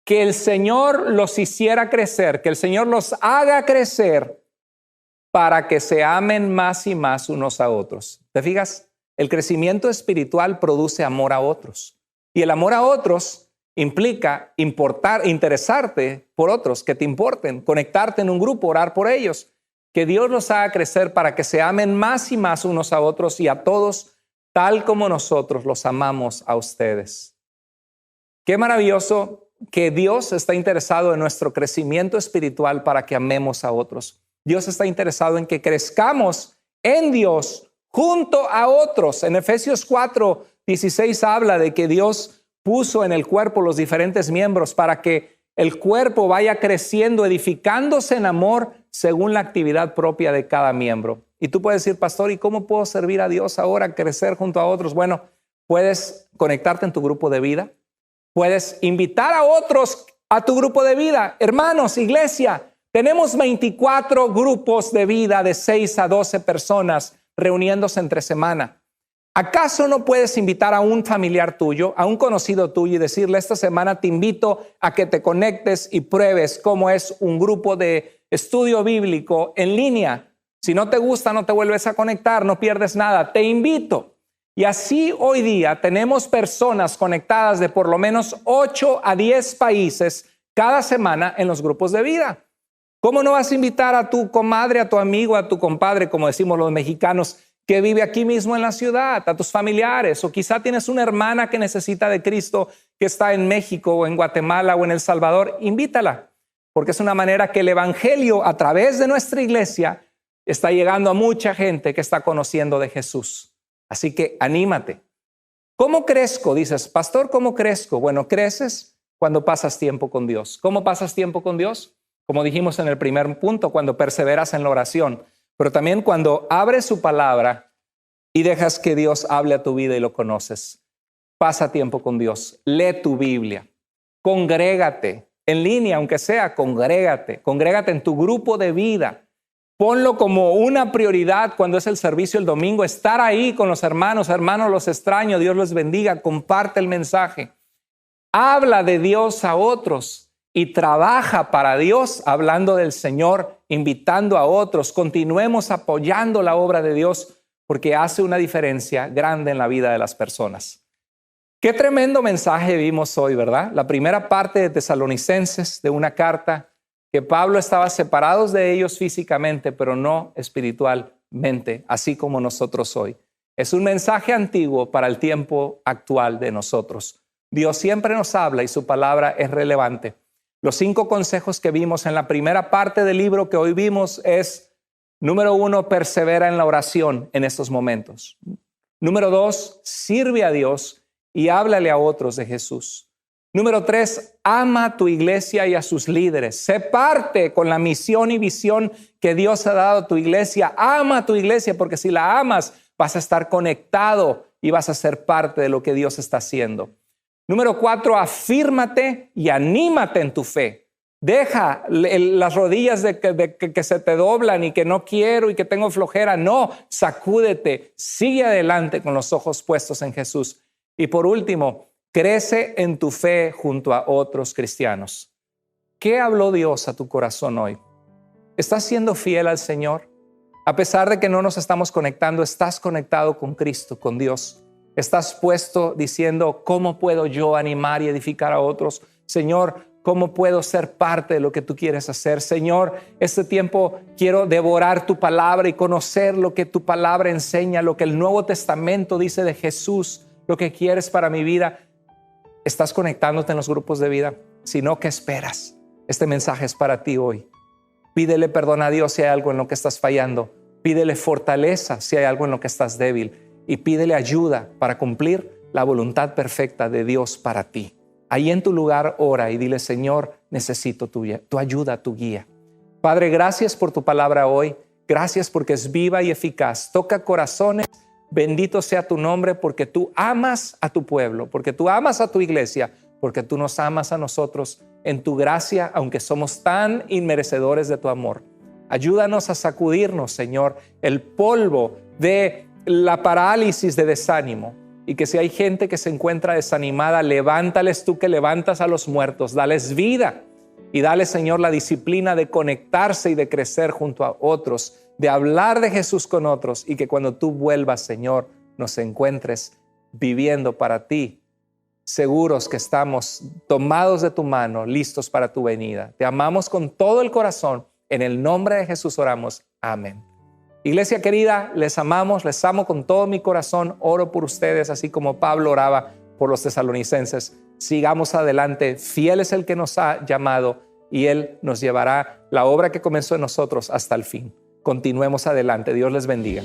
que el Señor los hiciera crecer, que el Señor los haga crecer para que se amen más y más unos a otros. ¿Te fijas? El crecimiento espiritual produce amor a otros. Y el amor a otros implica interesarte por otros, que te importen, conectarte en un grupo, orar por ellos. Que Dios los haga crecer para que se amen más y más unos a otros y a todos, tal como nosotros los amamos a ustedes. Qué maravilloso que Dios está interesado en nuestro crecimiento espiritual para que amemos a otros. Dios está interesado en que crezcamos en Dios junto a otros. En Efesios 4:16 habla de que Dios puso en el cuerpo los diferentes miembros para que el cuerpo vaya creciendo, edificándose en amor según la actividad propia de cada miembro. Y tú puedes decir, pastor, ¿y cómo puedo servir a Dios ahora, crecer junto a otros? Bueno, puedes conectarte en tu grupo de vida. Puedes invitar a otros a tu grupo de vida. Hermanos, iglesia, tenemos 24 grupos de vida de 6 a 12 personas reuniéndose entre semana. ¿Acaso no puedes invitar a un familiar tuyo, a un conocido tuyo y decirle, esta semana te invito a que te conectes y pruebes cómo es un grupo de estudio bíblico en línea? Si no te gusta, no te vuelves a conectar, no pierdes nada. Te invito. Y así hoy día tenemos personas conectadas de por lo menos 8 a 10 países cada semana en los grupos de vida. ¿Cómo no vas a invitar a tu comadre, a tu amigo, a tu compadre, como decimos los mexicanos, que vive aquí mismo en la ciudad, a tus familiares? O quizá tienes una hermana que necesita de Cristo, que está en México o en Guatemala o en El Salvador. Invítala, porque es una manera que el evangelio a través de nuestra iglesia está llegando a mucha gente que está conociendo de Jesús. Así que anímate. ¿Cómo crezco? Dices, pastor, ¿cómo crezco? Bueno, creces cuando pasas tiempo con Dios. ¿Cómo pasas tiempo con Dios? Como dijimos en el primer punto, cuando perseveras en la oración, pero también cuando abres su palabra y dejas que Dios hable a tu vida y lo conoces. Pasa tiempo con Dios. Lee tu Biblia. Congrégate. En línea, aunque sea, congrégate. Congrégate en tu grupo de vida. Ponlo como una prioridad cuando es el servicio el domingo, estar ahí con los hermanos. Hermanos, los extraño, Dios los bendiga, comparte el mensaje. Habla de Dios a otros y trabaja para Dios, hablando del Señor, invitando a otros. Continuemos apoyando la obra de Dios porque hace una diferencia grande en la vida de las personas. Qué tremendo mensaje vimos hoy, ¿verdad? La primera parte de Tesalonicenses, de una carta que Pablo estaba separado de ellos físicamente, pero no espiritualmente, así como nosotros hoy. Es un mensaje antiguo para el tiempo actual de nosotros. Dios siempre nos habla y su palabra es relevante. Los 5 consejos que vimos en la primera parte del libro que hoy vimos es, número 1, persevera en la oración en estos momentos. Número 2, sirve a Dios y háblale a otros de Jesús. Número 3, ama a tu iglesia y a sus líderes. Sé parte con la misión y visión que Dios ha dado a tu iglesia. Ama a tu iglesia porque si la amas vas a estar conectado y vas a ser parte de lo que Dios está haciendo. Número 4, afírmate y anímate en tu fe. Deja las rodillas de que se te doblan y que no quiero y que tengo flojera. No, sacúdete, sigue adelante con los ojos puestos en Jesús. Y por último, crece en tu fe junto a otros cristianos. ¿Qué habló Dios a tu corazón hoy? ¿Estás siendo fiel al Señor? A pesar de que no nos estamos conectando, estás conectado con Cristo, con Dios. Estás puesto diciendo, ¿cómo puedo yo animar y edificar a otros? Señor, ¿cómo puedo ser parte de lo que tú quieres hacer? Señor, este tiempo quiero devorar tu palabra y conocer lo que tu palabra enseña, lo que el Nuevo Testamento dice de Jesús, lo que quieres para mi vida. ¿Estás conectándote en los grupos de vida? Si no, ¿qué esperas? Este mensaje es para ti hoy. Pídele perdón a Dios si hay algo en lo que estás fallando. Pídele fortaleza si hay algo en lo que estás débil. Y pídele ayuda para cumplir la voluntad perfecta de Dios para ti. Ahí en tu lugar ora y dile, Señor, necesito tu ayuda, tu guía. Padre, gracias por tu palabra hoy. Gracias porque es viva y eficaz. Toca corazones. Bendito sea tu nombre porque tú amas a tu pueblo, porque tú amas a tu iglesia, porque tú nos amas a nosotros en tu gracia, aunque somos tan inmerecedores de tu amor. Ayúdanos a sacudirnos, Señor, el polvo de la parálisis de desánimo y que si hay gente que se encuentra desanimada, levántales tú que levantas a los muertos, dales vida y dale, Señor, la disciplina de conectarse y de crecer junto a otros, de hablar de Jesús con otros y que cuando tú vuelvas, Señor, nos encuentres viviendo para ti, seguros que estamos tomados de tu mano, listos para tu venida. Te amamos con todo el corazón. En el nombre de Jesús oramos. Amén. Iglesia querida, les amamos, les amo con todo mi corazón. Oro por ustedes, así como Pablo oraba por los tesalonicenses. Sigamos adelante. Fiel es el que nos ha llamado y Él nos llevará la obra que comenzó en nosotros hasta el fin. Continuemos adelante. Dios les bendiga.